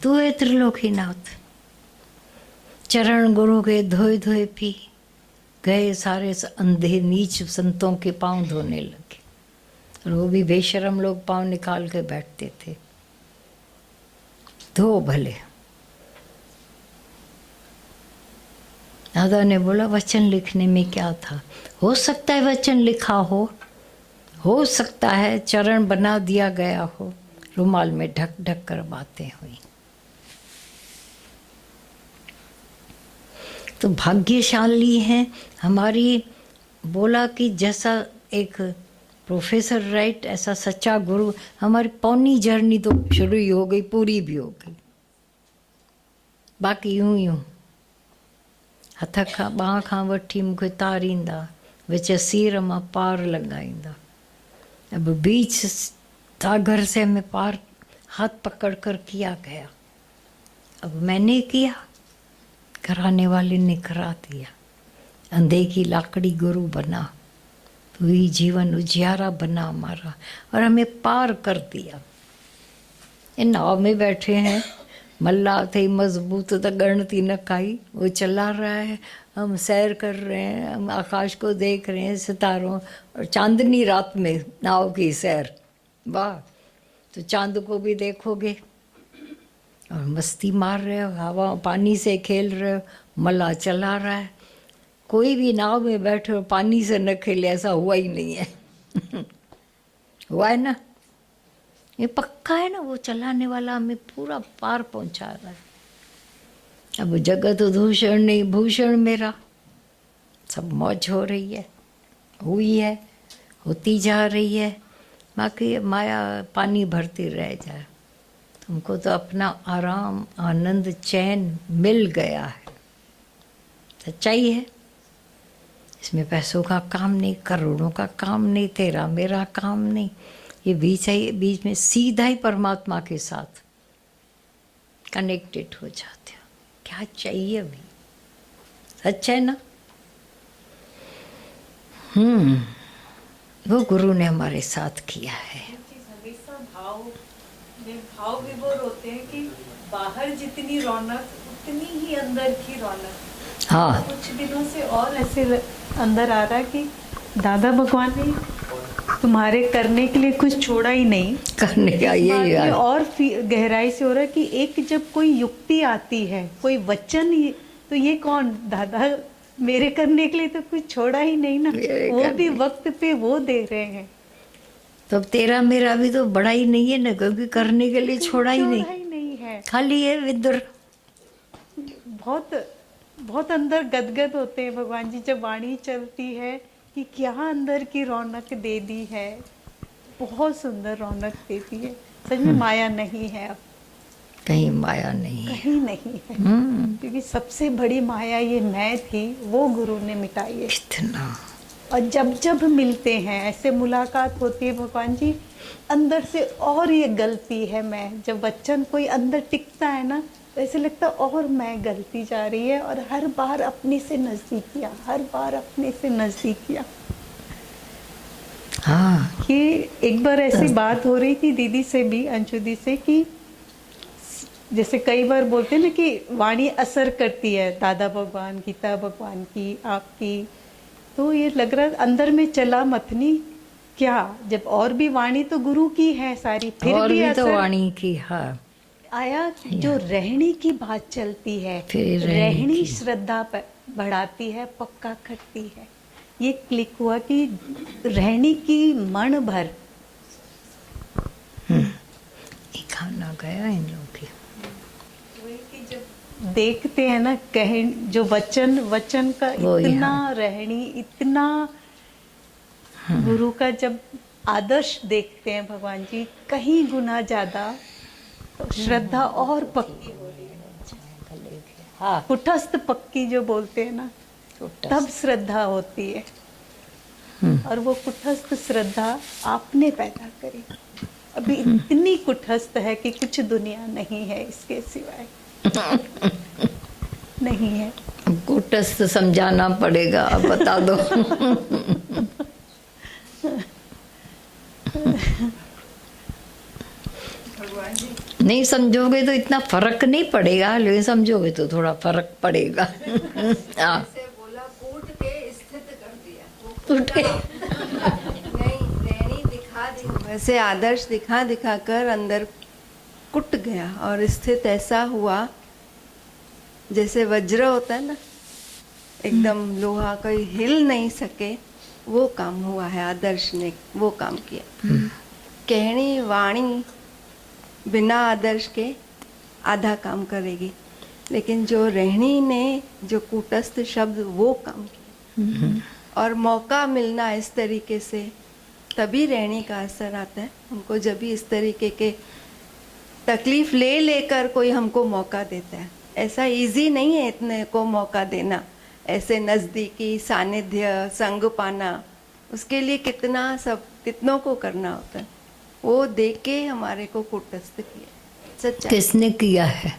तू है त्रिलोकी नाथ। चरण गुरु के धोए धोए पी गए सारे अंधे नीच संतों के पांव धोने लगे, और वो भी बेशरम लोग पांव निकाल के बैठते थे। धो भले। दादा ने बोला वचन लिखने में क्या था, हो सकता है वचन लिखा हो सकता है चरण बना दिया गया हो, रुमाल में ढक ढक कर बातें हुई। तो भाग्यशाली हैं हमारी, बोला कि जैसा एक प्रोफेसर राइट, ऐसा सच्चा गुरु। हमारी पौनी जर्नी तो शुरू ही हो गई, पूरी भी हो गई, बाकी यूं हथ खां बांह खां वठी मूंखे तारींदा, विच सीर मां पार लगाईंदा। अब बीच सागर से हमें पार हाथ पकड़ कर किया गया। अब मैंने किया, कराने वाले ने करा दिया। अंधे की लाकड़ी गुरु बना, तो ही जीवन उजियारा बना हमारा, और हमें पार कर दिया। इन नाव में बैठे हैं, मल्ला थे मजबूत तो गणती न काई, वो चला रहा है, हम सैर कर रहे हैं, हम आकाश को देख रहे हैं, सितारों और चांदनी रात में नाव की सैर। वाह, तो चांद को भी देखोगे और मस्ती मार रहे हो, हवा पानी से खेल रहे हो, मल्ला चला रहा है। कोई भी नाव में बैठे हो पानी से न खेले, ऐसा हुआ ही नहीं है। हुआ है ना, ये पक्का है ना, वो चलाने वाला हमें पूरा पार पहुंचा रहा है। अब जगत दूषण नहीं भूषण मेरा, सब मौज हो रही है, हुई है, होती जा रही है। बाकी माया पानी भरती रह जाए। तुमको तो अपना आराम आनंद चैन मिल गया है, सच्चाई है। इसमें पैसों का काम नहीं, करोड़ों का काम नहीं, तेरा मेरा काम नहीं। ये बीच में सीधा ही परमात्मा के साथ कनेक्टेड हो जाते हो। क्या चाहिए अभी, सच है ना। वो गुरु ने हमारे साथ किया है। हमेशा भाव विभोर होते हैं कि बाहर जितनी रौनक उतनी ही अंदर की रौनक। हाँ, कुछ दिनों से और ऐसे अंदर आ रहा कि दादा भगवान ने तुम्हारे करने के लिए कुछ छोड़ा ही नहीं। करने का यही है। और गहराई से हो रहा है कि एक जब कोई युक्ति आती है, कोई वचन ही, तो ये कौन दादा मेरे करने के लिए तो कुछ छोड़ा ही नहीं ना, वो भी वक्त पे वो दे रहे हैं। तो तेरा मेरा भी तो बड़ा ही नहीं है ना, क्योंकि करने के लिए छोड़ा ही नहीं है, खाली है विदुर। बहुत अंदर गदगद होते हैं भगवान जी जब वाणी चलती है कि क्या अंदर की रौनक दे दी है। बहुत सुंदर रौनक देती है, सच में माया नहीं है अब, कहीं माया नहीं है, कहीं नहीं है। क्योंकि सबसे बड़ी माया ये मैं थी, वो गुरु ने मिटाई है। कितना। और जब मिलते हैं, ऐसे मुलाकात होती है भगवान जी, अंदर से और ये गलती है मैं, जब वचन कोई अंदर टिकता है ना, तो ऐसे लगता और मैं गलती जा रही है, और हर बार अपने से नजदीकियाँ, हर बार अपने से नजदीकियाँ। हाँ, कि एक बार ऐसी बात हो रही थी दीदी से भी, अंशु दी से, कि जैसे कई बार बोलते हैं ना कि वाणी असर करती है, दादा भगवान, गीता भगवान की, आपकी, तो ये लग रहा है अंदर में चला मथनी क्या, जब और भी वाणी तो गुरु की है सारी, फिर और भी तो असर वाणी की, हाँ। आया। जो रहनी की बात चलती है, फिर रहनी श्रद्धा बढ़ाती है, पक्का करती है। ये क्लिक हुआ कि रहनी की मन भर। ये खाना गया इन लोग की। देखते हैं ना, कहे जो वचन का वो इतना यहाँ। रहनी, इतना गुरु का जब आदर्श देखते हैं भगवान जी, कहीं गुना ज्यादा तो श्रद्धा और पक्की हो रही है। हाँ, कुटस्थ पक्की जो बोलते हैं ना, तब श्रद्धा होती है। और वो कुटस्थ श्रद्धा आपने पैदा करी। अभी इतनी कुटस्थ है कि कुछ दुनिया नहीं है इसके सिवाय। नहीं है। कुटस्थ समझाना पड़ेगा, अब बता दो। नहीं समझोगे तो इतना फर्क नहीं पड़ेगा, लेकिन समझोगे तो थोड़ा फर्क पड़ेगा। हाँ, बोला कूट के स्थित कर दिया, टूट के नहीं रहनी दिखा दी, वैसे आदर्श दिखा दिखा कर अंदर कुट गया और स्थित ऐसा हुआ जैसे वज्र होता है ना, एकदम लोहा कोई हिल नहीं सके, वो काम हुआ है। आदर्श ने वो काम किया। कहनी वाणी बिना आदर्श के आधा काम करेगी, लेकिन जो रहनी ने जो कूटस्थ शब्द वो काम किया। और मौका मिलना इस तरीके से, तभी रहनी का असर आता है हमको, जब भी इस तरीके के तकलीफ ले लेकर कोई हमको मौका देता है। ऐसा इजी नहीं है इतने को मौका देना, ऐसे नज़दीकी सानिध्य संग पाना, उसके लिए कितनों को करना होता है। वो देख के हमारे को कुटस्थ किया। सच्चा किसने किया है?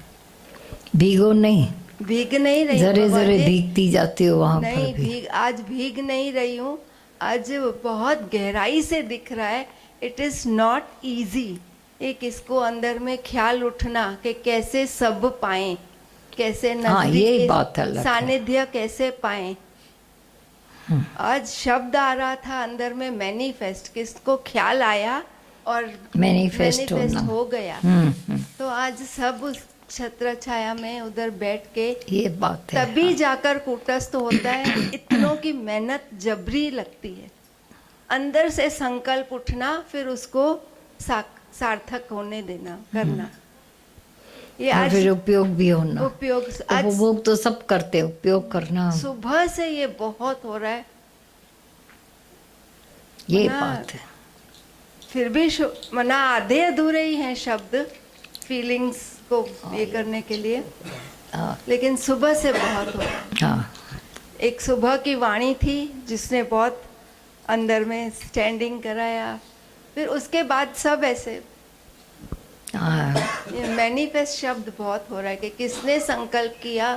भीगो नहीं, भीग नहीं रही, जरे बाबा जरे जी। भीगती जाती हो वहां नहीं पर भी। आज भीग नहीं रही हूँ, आज बहुत गहराई से दिख रहा है। It is not easy. एक इसको अंदर में ख्याल उठना कि कैसे सब पाएं, कैसे हाँ, ये नजदीक बात अलग है। सानिध्य कैसे पाएं। आज शब्द आ रहा था अंदर में मैनिफेस्ट, किसको ख्याल आया और मैनिफेस्ट होना। हो गया। तो आज सब उस छत्र छाया में उधर बैठ के ये बात है। तभी जाकर कूटस्थ होता है। इतनों की मेहनत जबरी लगती है, अंदर से संकल्प उठना, फिर उसको सार्थक होने देना, करना। ये और आज फिर उपयोग भी होना। उपयोग आज उपभोग तो सब करते हैं, उपयोग करना सुबह से ये बहुत हो रहा है। ये ना, बात है। फिर भी मना आधे अधूरे ही हैं शब्द फीलिंग्स को ये करने के लिए, हाँ, लेकिन सुबह से बहुत हो रहा है। हाँ, एक सुबह की वाणी थी जिसने बहुत अंदर में स्टैंडिंग कराया। फिर उसके बाद सब ऐसे हाँ। ये मैनिफेस्ट शब्द बहुत हो रहा है कि किसने संकल्प किया,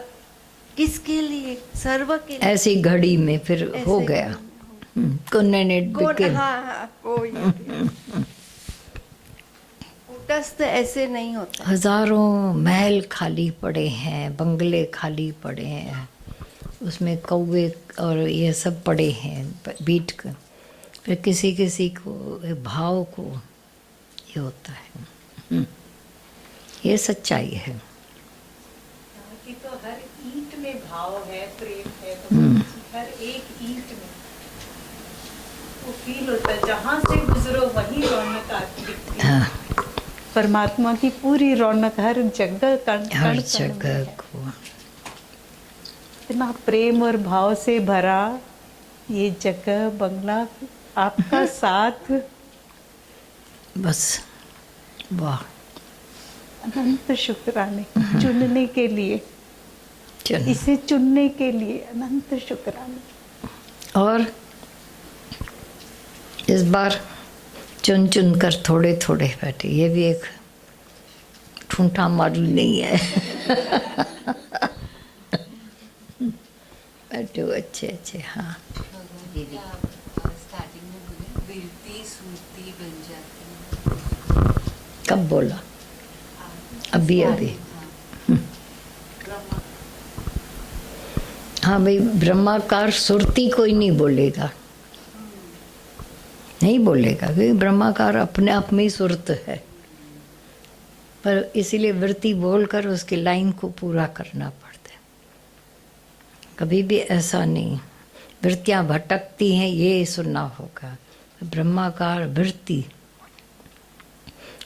किसके लिए, सर्व के लिए। ऐसी घड़ी में फिर हो ऐसे गया। couldn't it कौन, begin? हाँ वो ये कुटस्थ ऐसे नहीं होता। हजारों महल खाली पड़े हैं, बंगले खाली पड़े हैं, उसमें कौवे और ये सब पड़े हैं बीट कर, फिर किसी किसी को भाव को ये होता है। ये सच्चाई है। कि तो हर ईंट में भाव है, प्रेम है, तो हर एक ईंट में वो फील होता है। जहाँ से गुजरो वहीं रौनक आती दिखती है। हाँ, परमात्मा की पूरी रौनक हर जगह हर जगह को इतना प्रेम और भाव से भरा ये जगह, बंगला, आपका साथ, बस वाह। अनंत शुक्राने चुनने के लिए, चलो। इसे चुनने के लिए अनंत शुक्राने। और इस बार चुन चुन कर थोड़े थोड़े बैठे, ये भी एक ठूंठा मारू नहीं है। बैठे हो अच्छे अच्छे। हाँ, स्टार्टिंग में बोले बिरती सूरती बन जाती है। कब बोला? अभी अभी हाँ भाई, ब्रह्माकार सुरती कोई नहीं बोलेगा, नहीं बोलेगा, क्योंकि ब्रह्माकार अपने आप में ही सुरत है। पर इसीलिए वृत्ति बोलकर उसकी लाइन को पूरा करना पड़ता है। कभी भी ऐसा नहीं वृत्तियाँ भटकती हैं ये सुनना होगा। ब्रह्माकार वृत्ति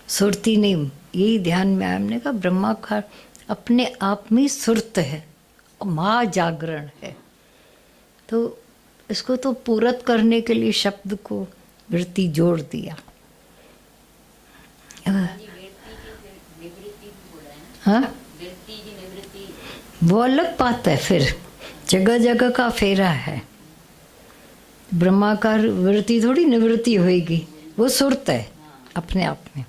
सुरती नहीं, यही ध्यान में आया। हमने कहा ब्रह्माकार अपने आप में सुरत है, महा जागरण है। तो इसको तो पूरत करने के लिए शब्द को वृत्ति जोड़ दिया। हाँ, वो अलग बात है, फिर जगह जगह का फेरा है। ब्रह्माकार वृत्ति थोड़ी निवृत्ति होएगी, वो सुरत है अपने आप में।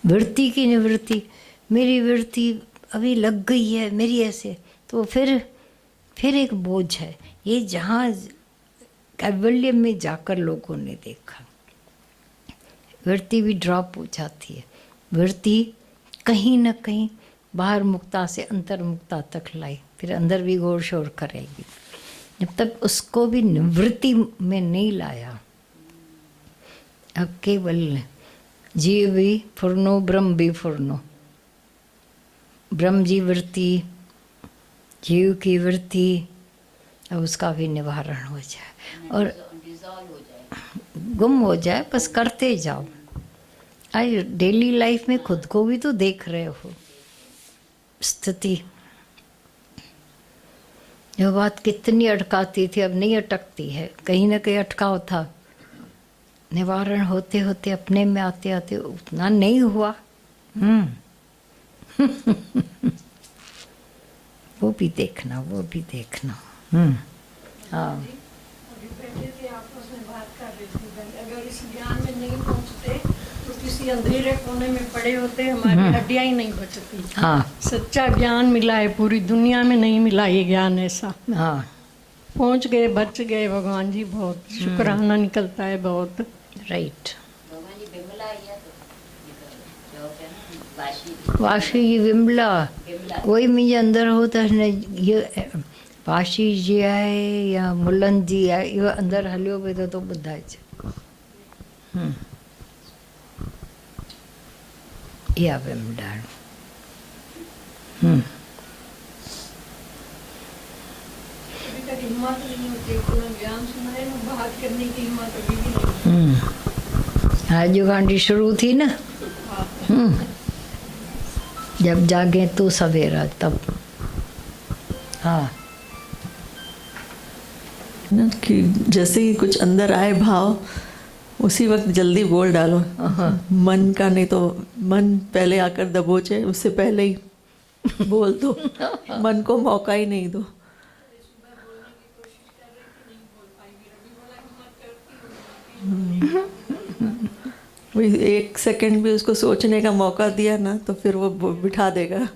वृत्ति की निवृत्ति, मेरी वृत्ति अभी लग गई है मेरी ऐसे, तो फिर एक बोझ है। ये जहाँ कैवल्य में जाकर लोगों ने देखा, वृत्ति भी ड्रॉप हो जाती है। वृत्ति कहीं न कहीं बाहर मुक्ता से अंतर मुक्ता तक लाई, फिर अंदर भी घोर शोर करेगी। जब तक उसको भी निवृत्ति में नहीं लाया, अब केवल जीव भी फुरनो ब्रह्म भी फुरनो, ब्रह्म जी वृत्ति, जीव की वृत्ति, अब उसका भी निवारण हो जाए और गुम हो जाए। बस करते जाओ। आज डेली लाइफ में खुद को भी तो देख रहे हो स्थिति। जो बात कितनी अटकाती थी अब नहीं अटकती है, कहीं ना कहीं अटकाव था। निवारण होते होते अपने में आते आते उतना नहीं हुआ। वो भी देखना, वो भी देखना। हाँ, आपस में बात कर रही थी, अगर इस ज्ञान में नहीं पहुंचते तो किसी अंधेरे कोने में पड़े होते, हमारी हड्डियां ही नहीं बचती। हाँ, सच्चा ज्ञान मिला है, पूरी दुनिया में नहीं मिला ये ज्ञान ऐसा। हाँ, पहुंच गए, बच गए भगवान जी, बहुत शुक्राना निकलता है बहुत। राइट। वाशी जी विमला, कोई मुंहिंजे अंदरि हो त हिन इहो वाशी जी आहे या मुलन जी आहे, इहो अंदरि हलियो पियो त तो ॿुधाइजे। इहा विमला। अभी तक हिम्मत नहीं होती, पूरा ज्ञान सुना है ना, बात करने की हिम्मत अभी भी नहीं। आज जो गांडी शुरू थी ना, जब जागे तो सवेरा तब। हाँ, ना कि जैसे ही कुछ अंदर आए भाव, उसी वक्त जल्दी बोल डालो। मन का नहीं तो मन पहले आकर दबोचे, उससे पहले ही बोल दो। मन को मौका ही नहीं दो। वही एक सेकंड भी उसको सोचने का मौका दिया ना तो फिर वो बिठा देगा।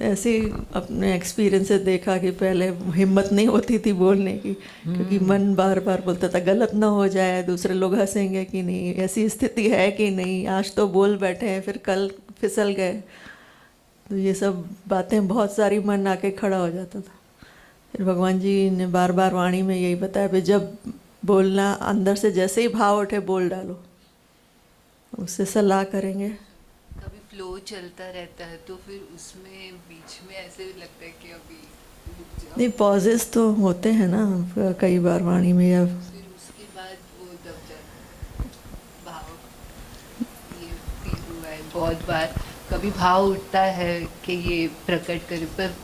ऐसे ही अपने एक्सपीरियंस से देखा कि पहले हिम्मत नहीं होती थी बोलने की, क्योंकि मन बार बार बोलता था गलत ना हो जाए, दूसरे लोग हंसेंगे कि नहीं, ऐसी स्थिति है कि नहीं, आज तो बोल बैठे हैं फिर कल फिसल गए। तो ये सब बातें बहुत सारी मन आके खड़ा हो जाता था। फिर भगवान जी ने बार बार वाणी में यही बताया कि जब बोलना अंदर से जैसे ही भाव उठे बोल डालो, उससे सलाह करेंगे। कभी फ्लो चलता रहता है तो फिर उसमें बीच में ऐसे लगता है कि अभी रुक जाओ। नहीं, पॉजेस तो होते हैं ना कई बार वाणी में, या फिर उसके बाद वो दब जाता है भाव। ये फील हुआ है बहुत बार। कभी भाव उठता है कि ये प्रकट करे, पर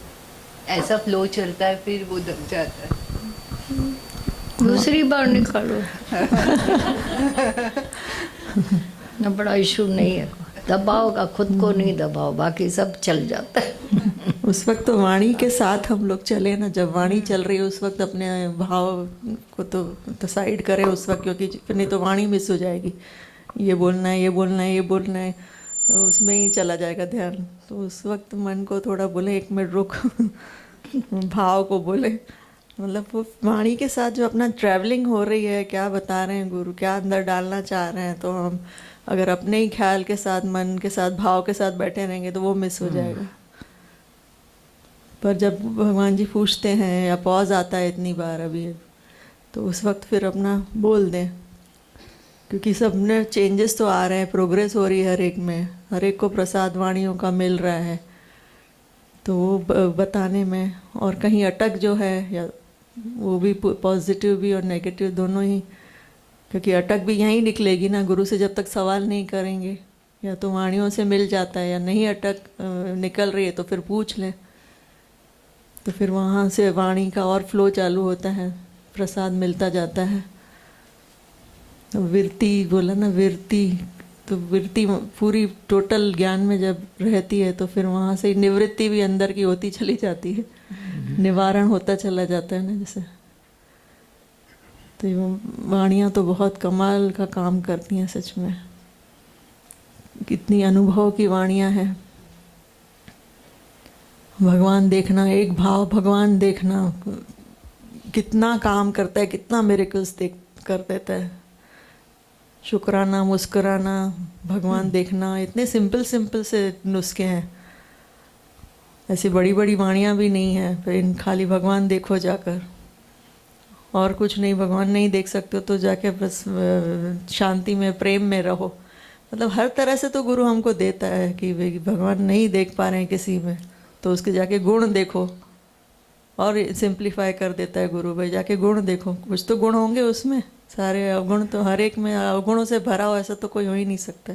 ऐसा फ्लो चलता है फिर वो दब जाता है। दूसरी बार निकालो। ना बड़ा इशू नहीं है, दबाओ का खुद को नहीं दबाओ, बाकी सब चल जाता है। उस वक्त तो वाणी के साथ हम लोग चले ना, जब वाणी चल रही है उस वक्त अपने भाव को तो साइड करें उस वक्त, क्योंकि फिर नहीं तो वाणी मिस हो जाएगी। ये बोलना है, ये बोलना है, ये बोलना है, उसमें ही चला जाएगा ध्यान। तो उस वक्त मन को थोड़ा बोले 1 मिनट रुक, भाव को बोले, मतलब वो वाणी के साथ जो अपना ट्रैवलिंग हो रही है, क्या बता रहे हैं गुरु, क्या अंदर डालना चाह रहे हैं, तो हम अगर अपने ही ख्याल के साथ, मन के साथ, भाव के साथ बैठे रहेंगे तो वो मिस हो जाएगा। पर जब भगवान जी पूछते हैं या पॉज आता है इतनी बार अभी, तो उस वक्त फिर अपना बोल दें, क्योंकि सब में चेंजेस तो आ रहे हैं, प्रोग्रेस हो रही है हर एक में, हर एक को प्रसाद वाणियों का मिल रहा है, तो वो बताने में, और कहीं अटक जो है या वो भी पॉजिटिव भी और नेगेटिव दोनों ही, क्योंकि अटक भी यहीं निकलेगी ना, गुरु से जब तक सवाल नहीं करेंगे, या तो वाणियों से मिल जाता है, या नहीं अटक निकल रही है तो फिर पूछ लें, तो फिर वहाँ से वाणी का और फ्लो चालू होता है, प्रसाद मिलता जाता है। विरति बोला ना, विरति, तो विरति पूरी टोटल ज्ञान में जब रहती है तो फिर वहाँ से निवृत्ति भी अंदर की होती चली जाती है, निवारण होता चला जाता है ना जैसे। तो ये वाणियाँ तो बहुत कमाल का काम करती हैं सच में, कितनी अनुभव की वाणियाँ हैं। भगवान देखना, एक भाव भगवान देखना कितना काम करता है, कितना मिरेकल्स कर देता है। शुक्राना, मुस्कुराना, भगवान देखना, इतने सिंपल सिंपल से नुस्खे हैं, ऐसी बड़ी बड़ी वाणियाँ भी नहीं हैं। फिर इन खाली भगवान देखो जाकर, और कुछ नहीं, भगवान नहीं देख सकते हो तो जाके बस शांति में, प्रेम में रहो। मतलब हर तरह से तो गुरु हमको देता है कि भाई भगवान नहीं देख पा रहे हैं किसी में, तो उसके जाके गुण देखो, और सिंप्लीफाई कर देता है गुरु, भाई जाके गुण देखो, कुछ तो गुण होंगे उसमें, सारे अवगुण तो हर एक में अवगुणों से भरा हो ऐसा तो कोई हो ही नहीं सकता।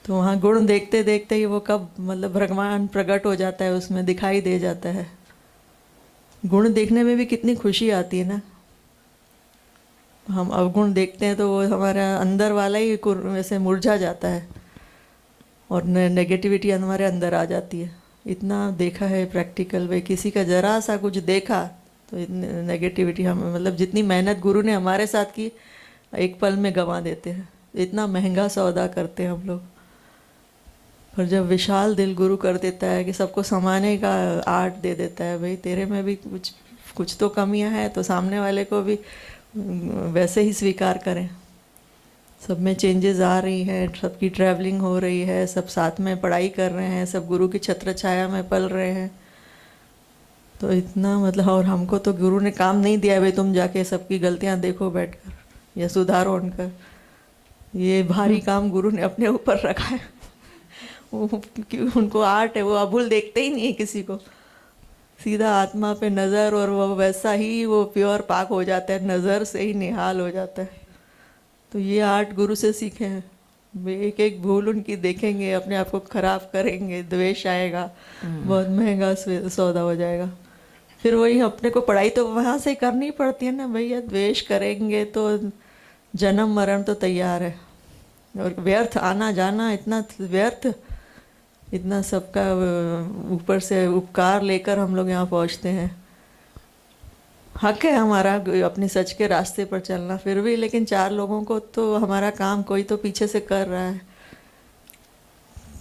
तो वहाँ गुण देखते देखते ही वो कब मतलब भगवान प्रकट हो जाता है, उसमें दिखाई दे जाता है। गुण देखने में भी कितनी खुशी आती है ना। हम अवगुण देखते हैं तो वो हमारा अंदर वाला ही वैसे मुरझा जाता है, और नेगेटिविटी हमारे अंदर आ जाती है। इतना देखा है प्रैक्टिकल वे, किसी का जरा सा कुछ देखा तो नेगेटिविटी हम मतलब जितनी मेहनत गुरु ने हमारे साथ की एक पल में गंवा देते हैं। इतना महंगा सौदा करते हैं हम लोग। पर जब विशाल दिल गुरु कर देता है कि सबको समाने का आर्ट दे देता है, भाई तेरे में भी कुछ तो कमियां हैं, तो सामने वाले को भी वैसे ही स्वीकार करें। सब में चेंजेस आ रही हैं, सबकी ट्रैवलिंग हो रही है, सब साथ में पढ़ाई कर रहे हैं, सब गुरु की छत्र छाया में पल रहे हैं। तो इतना मतलब, और हमको तो गुरु ने काम नहीं दिया है भाई तुम जाके सबकी गलतियां देखो बैठकर या सुधारो उनका। ये भारी काम गुरु ने अपने ऊपर रखा है। वो क्योंकि उनको आर्ट है, वो अभूल देखते ही नहीं है किसी को, सीधा आत्मा पे नज़र, और वो वैसा ही वो प्योर पाक हो जाता है, नज़र से ही निहाल हो जाता है। तो ये आर्ट गुरु से सीखे हैं। एक एक भूल उनकी देखेंगे, अपने आप को खराब करेंगे, द्वेष आएगा, बहुत महंगा सौदा हो जाएगा। फिर वही अपने को पढ़ाई तो वहाँ से करनी पड़ती है ना भैया, द्वेष करेंगे तो जन्म मरण तो तैयार है, और व्यर्थ आना जाना, इतना व्यर्थ, इतना सबका ऊपर से उपकार लेकर हम लोग यहाँ पहुँचते हैं। हक है हमारा अपने सच के रास्ते पर चलना, फिर भी लेकिन चार लोगों को तो हमारा काम कोई तो पीछे से कर रहा है।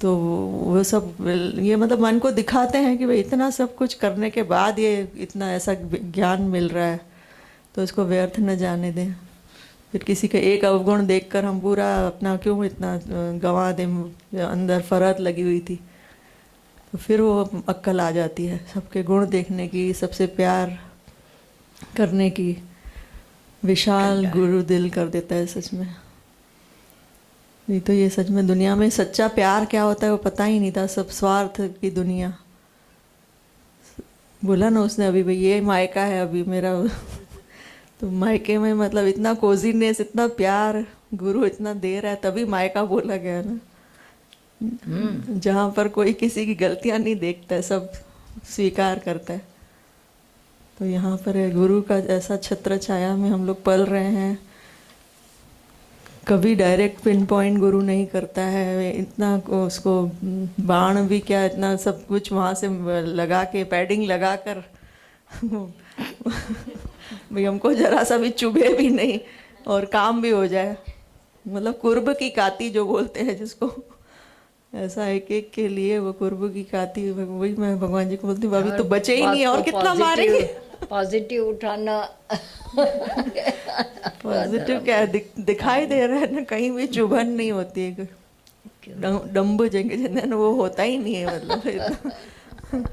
तो वो सब ये मतलब मन को दिखाते हैं कि भाई इतना सब कुछ करने के बाद ये इतना ऐसा ज्ञान मिल रहा है, तो इसको व्यर्थ न जाने दें। फिर किसी का एक अवगुण देखकर हम पूरा अपना क्यों इतना गंवा दें, अंदर फरहत लगी हुई थी। तो फिर वो अक्ल आ जाती है सबके गुण देखने की, सबसे प्यार करने की। विशाल गुरु दिल कर देता है सच में। नहीं तो ये सच में दुनिया में सच्चा प्यार क्या होता है वो पता ही नहीं था, सब स्वार्थ की दुनिया। बोला ना उसने अभी भाई ये मायका है अभी मेरा तो मायके में मतलब इतना कोजीनेस, इतना प्यार गुरु इतना दे रहा है, तभी मायका बोला गया ना, जहाँ पर कोई किसी की गलतियाँ नहीं देखता है, सब स्वीकार करता है। तो यहाँ पर गुरु का ऐसा छत्र छाया में हम लोग पल रहे हैं। कभी डायरेक्ट पिन पॉइंट गुरु नहीं करता है, इतना उसको बाण भी क्या, इतना सब कुछ वहाँ से लगा के पैडिंग लगा कर भाई हमको जरा सा भी चुभे भी नहीं और काम भी हो जाए। मतलब कुर्ब की काती जो बोलते हैं जिसको, ऐसा एक एक के लिए वो कुर्ब की काती। वही मैं भगवान जी को बोलती हूँ अभी तो बचे ही नहीं और कितना मारेंगे। पॉजिटिव उठाना पॉजिटिव क्या दिखाई दे रहा है ना, कहीं भी चुभन नहीं होती है, डम्ब जगह वो होता ही नहीं है। मतलब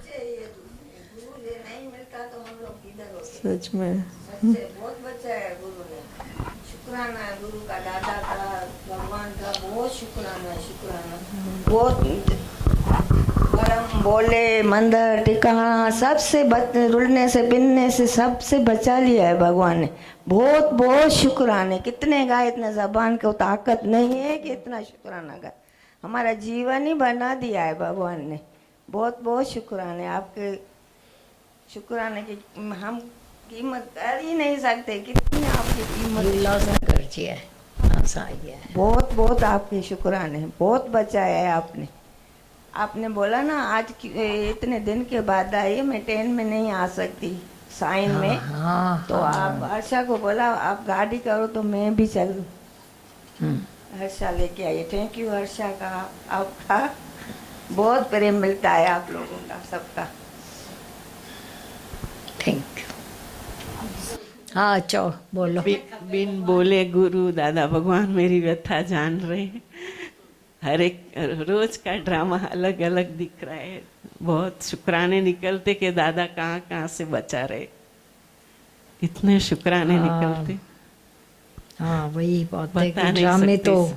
सच में बहुत बचाया है गुरु ने। शुक्राना है गुरु का, दादा का, भगवान का, बहुत शुक्राना है, शुक्राना। बहुत गरम बोले, मंदिर टिकाना सबसे रुलने से पिनने से सबसे बचा लिया है भगवान ने। बहुत बहुत शुक्राने। कितने गाए, इतना जबान को ताकत नहीं है कि इतना शुक्राना गाए। हमारा जीवन ही बना दिया है भगवान ने। बहुत बहुत शुक्राने आपके। शुक्राने की हम कीमत कर ही नहीं सकते। कितनी आपकी कीमत है। बहुत बहुत आपके शुक्राने। बहुत बचाया है आपने। आपने बोला ना आज इतने दिन के बाद आई, मैं ट्रेन में नहीं आ सकती साइन में, तो आप हर्षा को बोला आप गाड़ी करो तो मैं भी चलूं। हर्षा लेके आई। थैंक यू हर्षा का, आपका बहुत प्रेम मिलता है आप लोगों का, सबका। Thank you. हाँ चो बोलो। बिन बोले गुरु दादा भगवान मेरी व्यथा जान रहे हैं। हर एक रोज का ड्रामा अलग अलग दिख रहा है। बहुत शुक्राने निकलते कि दादा कहाँ कहाँ से बचा रहे। इतने शुक्राने निकलते। हाँ वही बात है बता कि नहीं ड्रामे सकते। तो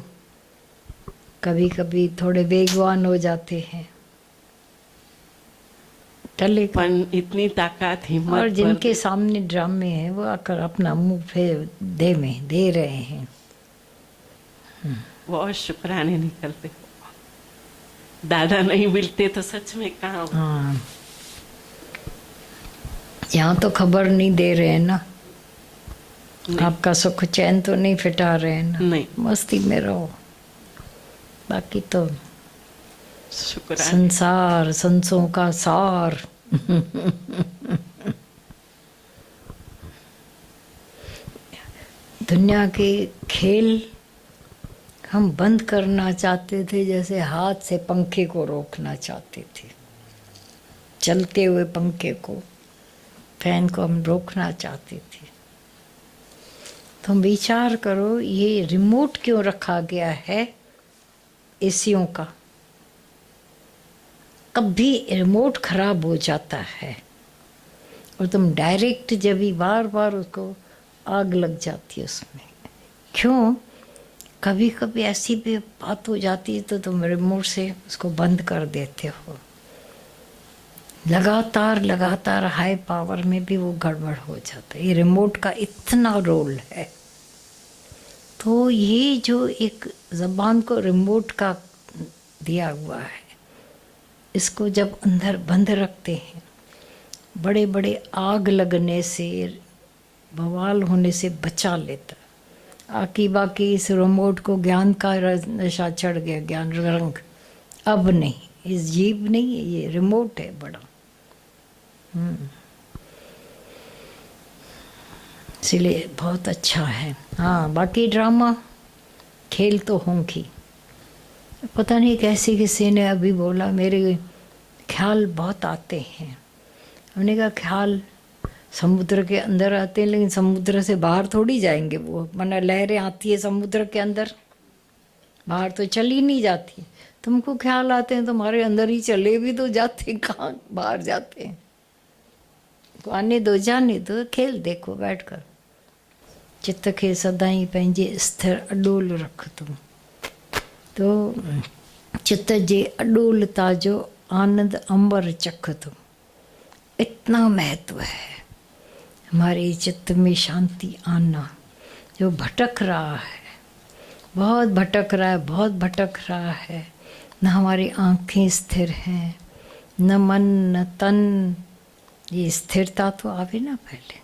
कभी कभी थोड़े वेगवान हो जाते हैं, चलेगा। पर इतनी ताकत हिम्मत और जिनके सामने ड्रामे हैं वो आकर अपना मुंह फेर दे रहे हैं। बहुत शुक्राने निकलते। दादा नहीं मिलते तो सच में कहाँ। हाँ यहाँ तो खबर नहीं दे रहे हैं ना, आपका सुख चैन तो नहीं फिटा रहे हैं ना। नहीं। मस्ती में रहो, बाकी तो शुक्राने। संसार संसों का सार। दुनिया के खेल हम बंद करना चाहते थे, जैसे हाथ से पंखे को रोकना चाहते थे। चलते हुए पंखे को, फैन को हम रोकना चाहते थे। तुम विचार करो, ये रिमोट क्यों रखा गया है एसियों का? कभी रिमोट खराब हो जाता है और तुम डायरेक्ट जब भी बार बार उसको आग लग जाती है उसमें। क्यों? कभी कभी ऐसी भी बात हो जाती है तो तुम रिमोट से उसको बंद कर देते हो। लगातार हाई पावर में भी वो गड़बड़ हो जाता है। ये रिमोट का इतना रोल है। तो ये जो एक ज़बान को रिमोट का दिया हुआ है, इसको जब अंदर बंद रखते हैं, बड़े बड़े आग लगने से, बवाल होने से बचा लेता। बाकी इस रिमोट को ज्ञान का नशा चढ़ गया, ज्ञान रंग। अब नहीं, इस जीव नहीं है, ये रिमोट है बड़ा। इसलिए बहुत अच्छा है। हाँ बाकी ड्रामा खेल तो होंगी। पता नहीं कैसे किसी ने अभी बोला, मेरे ख्याल बहुत आते हैं। हमने कहा ख्याल समुद्र के अंदर आते हैं, लेकिन समुद्र से बाहर थोड़ी जाएंगे वो। वरना लहरें आती है समुद्र के अंदर, बाहर तो चली नहीं जाती। तुमको ख्याल आते हैं, तुम्हारे अंदर ही चले भी तो जाते, कहाँ बाहर जाते हैं। तो आने दो, जाने दो, खेल देखो बैठकर। चित्त खे सदाई पंहिंजे स्थिर अडोल रख तुम। तो चित्त जे अडोलता जो आनंद अंबर चख तुम। इतना महत्व है हमारे चित्त में शांति आना। जो भटक रहा है, बहुत भटक रहा है, न हमारी आंखें स्थिर हैं, न मन न तन। ये स्थिरता तो आवे ना पहले,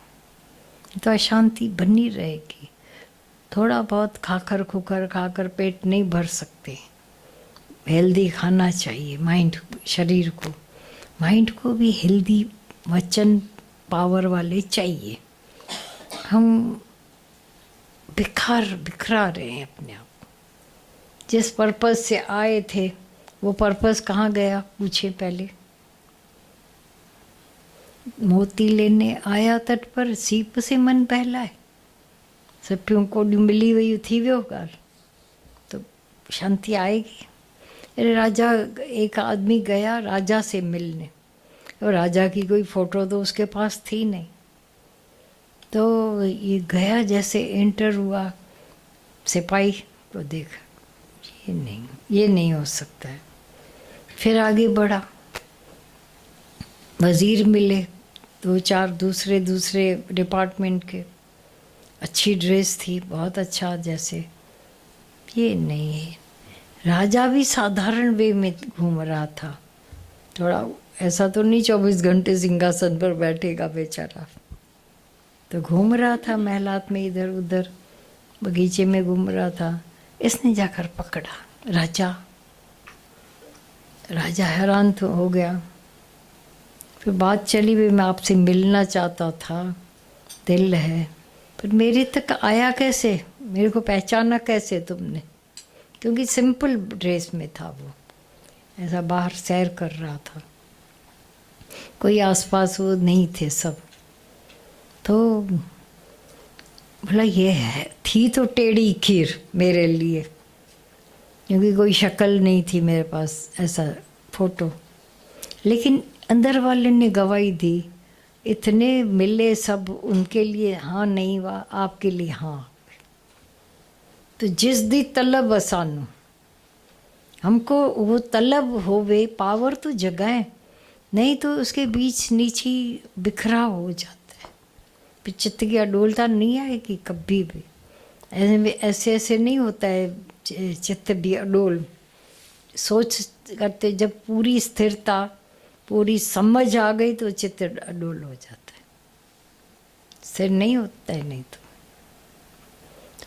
तो अशांति बनी रहेगी। थोड़ा बहुत खाकर खुकर खाकर पेट नहीं भर सकते। हेल्दी खाना चाहिए माइंड, शरीर को। माइंड को भी हेल्दी वचन पावर वाले चाहिए। हम बिखरा रहे हैं अपने आप को। जिस पर्पस से आए थे वो पर्पस कहाँ गया, पूछे पहले। मोती लेने आया तट पर, सीप से मन बहलाए। सपियों को मिली हुई थी वो गाल, तो शांति आएगी। अरे राजा, एक आदमी गया राजा से मिलने, और राजा की कोई फोटो तो उसके पास थी नहीं। तो ये गया, जैसे एंटर हुआ सिपाही को देखा, ये नहीं हो सकता है। फिर आगे बढ़ा, वज़ीर मिले, 2-4 दूसरे डिपार्टमेंट के, अच्छी ड्रेस थी, बहुत अच्छा, जैसे ये नहीं है। राजा भी साधारण वे में घूम रहा था, थोड़ा ऐसा तो नहीं 24 घंटे सिंहासन पर बैठेगा बेचारा, तो घूम रहा था महलात में, इधर उधर बगीचे में घूम रहा था। इसने जाकर पकड़ा राजा। राजा हैरान तो हो गया। फिर बात चली भी, मैं आपसे मिलना चाहता था, दिल है, पर मेरे तक आया कैसे, मेरे को पहचाना कैसे तुमने? क्योंकि सिंपल ड्रेस में था वो, ऐसा बाहर सैर कर रहा था, कोई आसपास वो नहीं थे सब। तो बोला ये है, थी तो टेढ़ी खीर मेरे लिए, क्योंकि कोई शक्ल नहीं थी मेरे पास ऐसा फोटो, लेकिन अंदर वाले ने गवाही दी, इतने मिले सब उनके लिए हाँ नहीं हुआ, आपके लिए हाँ। तो जिस दी तलब असानू, हमको वो तलब होवे, पावर तो जगाए, नहीं तो उसके बीच नीचे बिखरा हो जाता है, फिर चित्त की अडोलता नहीं आएगी कभी भी। ऐसे नहीं होता है चित्त भी अडोल। सोच करते जब पूरी स्थिरता, पूरी समझ आ गई तो चित्त अडोल हो जाता है, स्थिर नहीं होता है। नहीं तो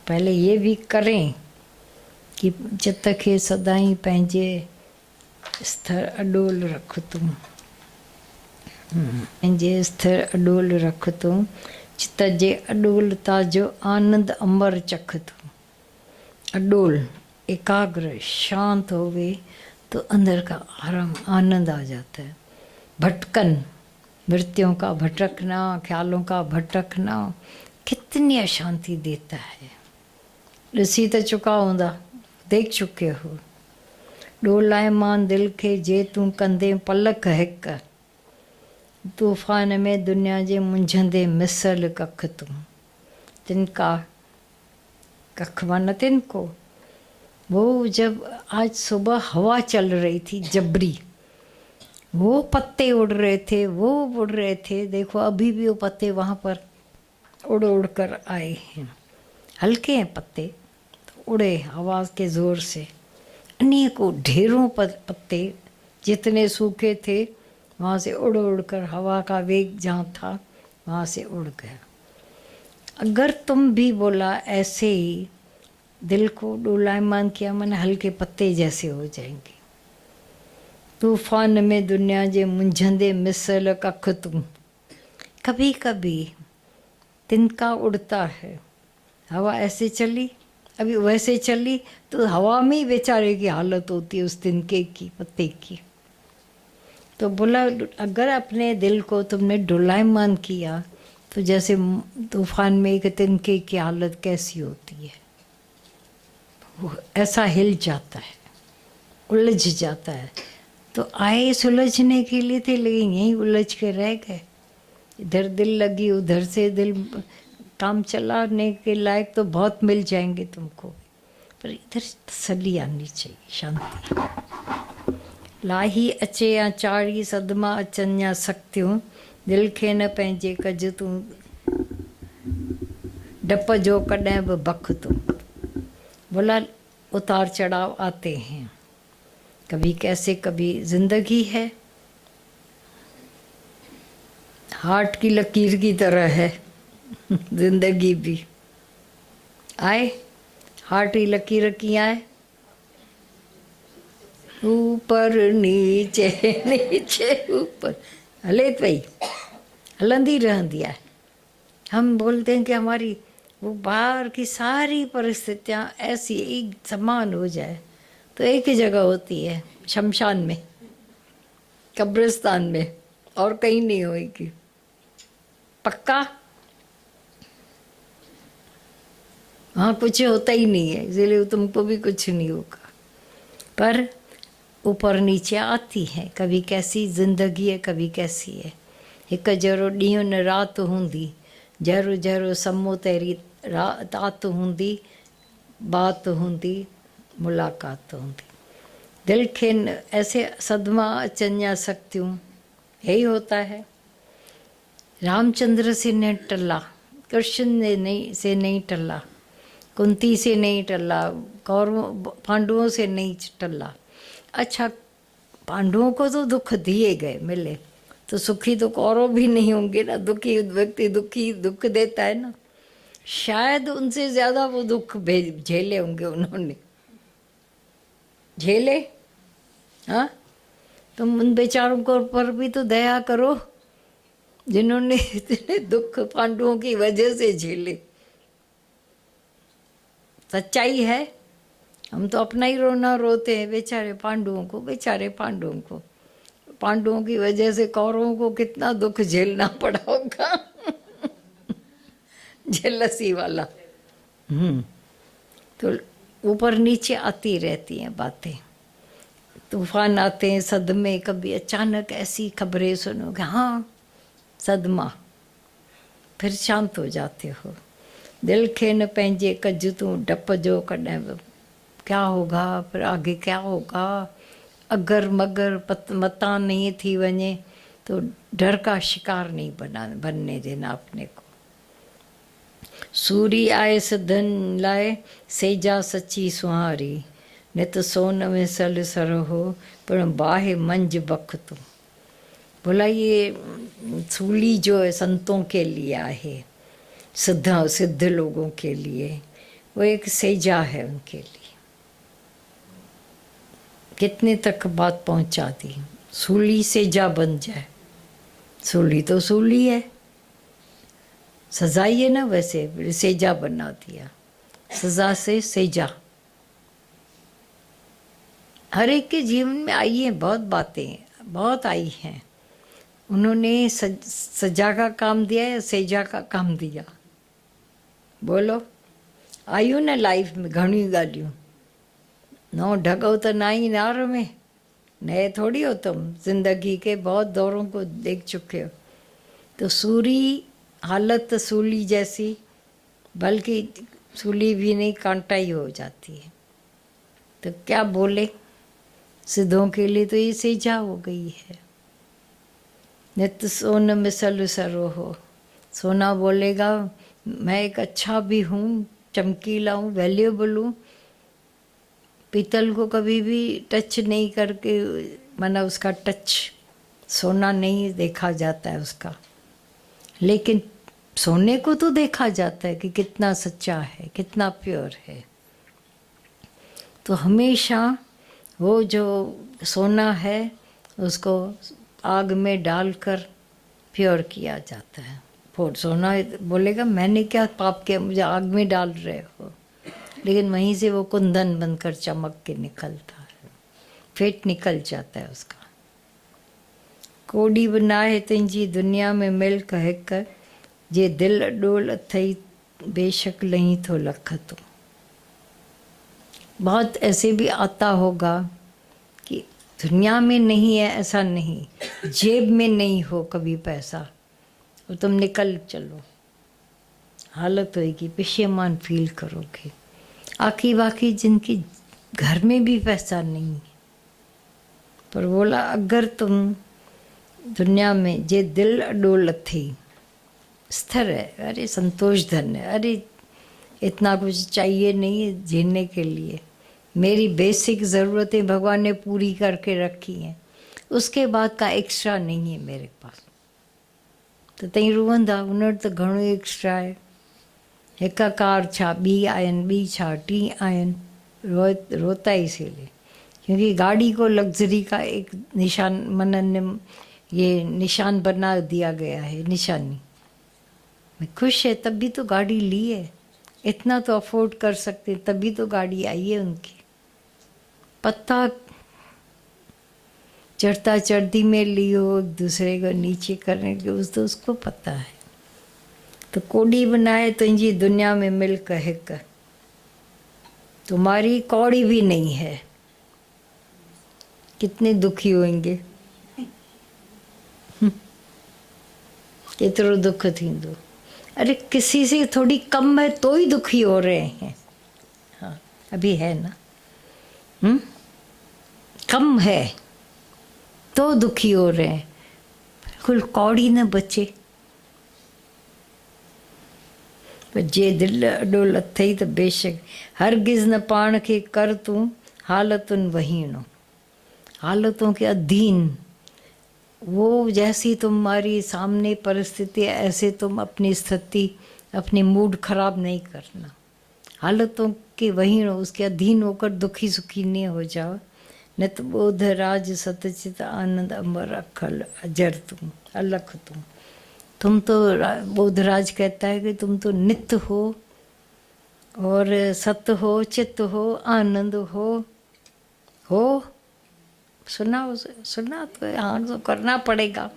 पहले ये भी करें कि चित्त खे सदाई पंहिंजे स्थिर अडोल रख तूं, पंहिंजे स्थिर अडोल रख तूं, चित्त जे अडोलता जो आनंद अमर चख तूं। अडोल, एकाग्र, शांत होवे तो अंदर का आराम, आनंद आ जाता है। भटकन, वृत्तियों का भटकना, ख्यालों का भटकना कितनी अशांति देता है। ॾिसी त चुका हूंदा, देख चुके हो। डोलाए मान दिल खे जे तूं कंदे पलक हिक, तूफ़ान में दुनिया जे मुंझंदे मिसल कख तूं। तिनका, कख माना तिनको। वो जब आज सुबह हवा चल रही थी जबरी, वो पत्ते उड़ रहे थे, वो उड़ रहे थे, देखो अभी भी वो पत्ते वहाँ पर उड़ उड़ कर आए हैं। हल्के हैं पत्ते, तो उड़े आवाज़ के ज़ोर से, अनेकों ढेरों पत्ते जितने सूखे थे वहाँ से उड़ उड़ कर, हवा का वेग जहाँ था वहाँ से उड़ गया। अगर तुम भी बोला ऐसे ही दिल को डोलायमान किया, मन हल्के पत्ते जैसे हो जाएंगे। तूफान में दुनिया जे मुंझंदे मिसल कख तूं। कभी कभी तिनका उड़ता है, हवा ऐसे चली, अभी वैसे चली, तो हवा में ही बेचारे की हालत होती है उस तिनके की, पत्ते की। तो बोला अगर अपने दिल को तुमने डोलायमान किया तो जैसे तूफान में एक तिनके की हालत कैसी होती है, वो ऐसा हिल जाता है, उलझ जाता है। तो आए सुलझने के लिए थे, लेकिन यहीं उलझ के रह गए। इधर दिल लगी, उधर से दिल, काम चलाने के लायक तो बहुत मिल जाएंगे तुमको, पर इधर तसल्ली आनी चाहिए, शांति। लाही अचे या चाड़ी सदमा अचनि या सख्तियूं, दिल खे न पंहिंजे कज तूं डप जो कॾहिं बि बख तूं। बोला उतार चढ़ाव आते हैं, कभी कैसे, कभी जिंदगी है हार्ट की लकीर की तरह है जिंदगी भी। आए हार्ट की लकीर कीअं आहे, ऊपर नीचे नीचे ऊपर, हले पई, हलंदी रहंदी आहे। हम बोलते हैं कि हमारी वो बाहर की सारी परिस्थितियाँ ऐसी एक समान हो जाए तो एक ही जगह होती है, शमशान में, कब्रिस्तान में, और कहीं नहीं होगी। पक्का वहाँ कुछ होता ही नहीं है, इसलिए तुमको भी कुछ नहीं होगा। पर ऊपर नीचे आती है, कभी कैसी ज़िंदगी है, कभी कैसी है। हिकु जहिड़ो ॾींहुं न राति हूंदी, जहिड़ो जहिड़ो सम्मो तहिड़ी तात हूंदी, बात हूंदी, मुलाक़ात हूंदी। दिल खे ऐसे सदमा अचन या शक्तियों, यही होता है। रामचंद्र से नहीं टला, कृष्ण से नहीं टला, कुंती से नहीं टला, कौरवों पांडवों से नहीं टला। अच्छा, पांडवों को तो दुख दिए गए मिले, तो सुखी तो कौरव भी नहीं होंगे ना। दुखी व्यक्ति दुख देता है ना, शायद उनसे ज्यादा वो दुख झेले होंगे उन्होंने, झेले। हाँ, तुम उन बेचारों को पर भी तो दया करो जिन्होंने इतने दुख पांडवों की वजह से झेले। सच्चाई है। हम तो अपना ही रोना रोते हैं, बेचारे पांडवों को, बेचारे पांडवों को। पांडवों की वजह से कौरवों को कितना दुख झेलना पड़ा होगा। जेलसी वाला। तो ऊपर नीचे आती रहती हैं बातें, तूफान आते हैं, सदमे। कभी अचानक ऐसी खबरें सुनोगे, हाँ सदमा, फिर शांत हो जाते हो। दिल खे न पंहिंजे कज तूं डप जो कॾहिं बि, क्या होगा फिर आगे क्या होगा। अगर मगर मता नहीं थी वञे तो डर का शिकार नहीं बनने देना अपने को। सूरी आए सिद्धन लाए सेजा सची सुहारी, नित सोन में सल सर हो पर बाहे मंज बख तू। बोला ये सूली जो है संतों के लिए है, सिद्ध लोगों के लिए, वो एक सेजा है उनके लिए। कितने तक बात पहुंचा दी, सूली सेजा बन जाए। सूली तो सूली है, सजा ही है ना, वैसे सेजा बना दिया, सजा से सेजा। हर एक के जीवन में आई है बहुत बातें, बहुत आई हैं। उन्होंने सजा का काम दिया या सेजा का काम दिया? बोलो, आयूं न लाइफ में घणी ॻाल्हियूं। नौ ढगो तो ना ही नार में, नए थोड़ी हो तुम, जिंदगी के बहुत दौरों को देख चुके हो। तो सूरी हालत सूली जैसी, बल्कि सूली भी नहीं कांटा ही हो जाती है। तो क्या बोले, सिद्धों के लिए तो ये सेजा हो गई है। नित सोन मिसल सरो हो, सोना बोलेगा मैं एक अच्छा भी हूँ, चमकीला हूँ, वैल्यूएबल हूँ। पीतल को कभी भी टच नहीं करके, माना उसका टच, सोना नहीं देखा जाता है उसका, लेकिन सोने को तो देखा जाता है कि कितना सच्चा है, कितना प्योर है। तो हमेशा वो जो सोना है उसको आग में डालकर प्योर किया जाता है। फोड़ सोना बोलेगा मैंने क्या पाप किया, मुझे आग में डाल रहे हो, लेकिन वहीं से वो कुंदन बनकर चमक के निकलता है, फेट निकल जाता है उसका। कोडी बनाए तुंहिंजी दुनिया में मिल्क हिक, जे दिल अडोल अथई बेशक लही थो लख तू। बहुत ऐसे भी आता होगा कि दुनिया में नहीं है, ऐसा नहीं, जेब में नहीं हो कभी पैसा, और तुम निकल चलो, हालत होएगी, पशेमान फील करोगे। आखी बाकी जिनकी घर में भी पैसा नहीं है, पर बोला अगर तुम दुनिया में जे दिल अडोल थी, स्थिर है, अरे संतोष धन है, अरे इतना कुछ चाहिए नहीं है जीने के लिए, मेरी बेसिक ज़रूरतें भगवान ने पूरी करके रखी हैं, उसके बाद का एक्स्ट्रा नहीं है मेरे पास, तो तई रुअंदा, उन तो घणो एक्स्ट्रा है। हिक कार छा, ॿी आहिनि, ॿी छा, टी आहिनि, रोता इसीलिए क्योंकि गाड़ी को लग्जरी का एक निशान मनन ये निशान बना दिया गया है, निशानी। मैं खुश है तभी तो गाड़ी ली है, इतना तो अफोर्ड कर सकते तभी तो गाड़ी आई है उनकी। पत्ता चढ़ता चढ़ती में लियो, एक दूसरे को नीचे करने के, उस तो उसको पता है। तो कोडी बनाए तुझी दुनिया में मिल्क हिक, तुम्हारी कौड़ी भी नहीं है। कितने दुखी होंगे, केतिरो दुख थींदो। अरे किसी से थोड़ी कम है तो ही दुखी हो रहे हैं। हाँ अभी है ना, कम है तो दुखी हो रहे हैं। बिल्कुल कौड़ी न बचे। पर जे दिल अॾो लथई त बेशक हरगिज़ न पाण खे कर तूं हालतुनि वहीणो, हालतों के अधीन। वो जैसी तुम्हारी सामने परिस्थिति ऐसे तुम अपनी स्थिति अपनी मूड खराब नहीं करना। हालतों के वहीणो, उसके अधीन होकर दुखी सुखी नहीं हो जाओ। नित बोध राज सतचित आनंद अमर अखल अजर तुम अलख तुम तो बोधराज कहता है कि तुम तो नित्य हो और सत हो, चित्त हो, आनंद हो। सुना तो हाँ तो करना पड़ेगा।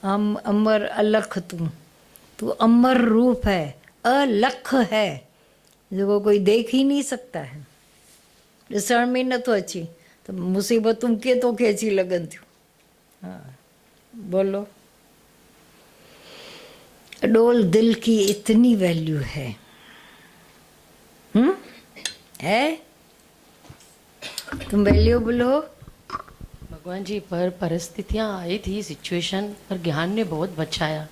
अमर अलख तू अमर रूप है, अलख है, जो कोई देख ही नहीं सकता है। ॾिसण में नथो अचे त मुसीबतूं के तोखे अची लॻनि थियूं। हाँ बोलो। अडोल दिल की इतनी वैल्यू है। है तुम वैल्यूएबल हो। भगवान जी, पर परिस्थितियां आई थी, सिचुएशन, पर ज्ञान ने बहुत बचाया।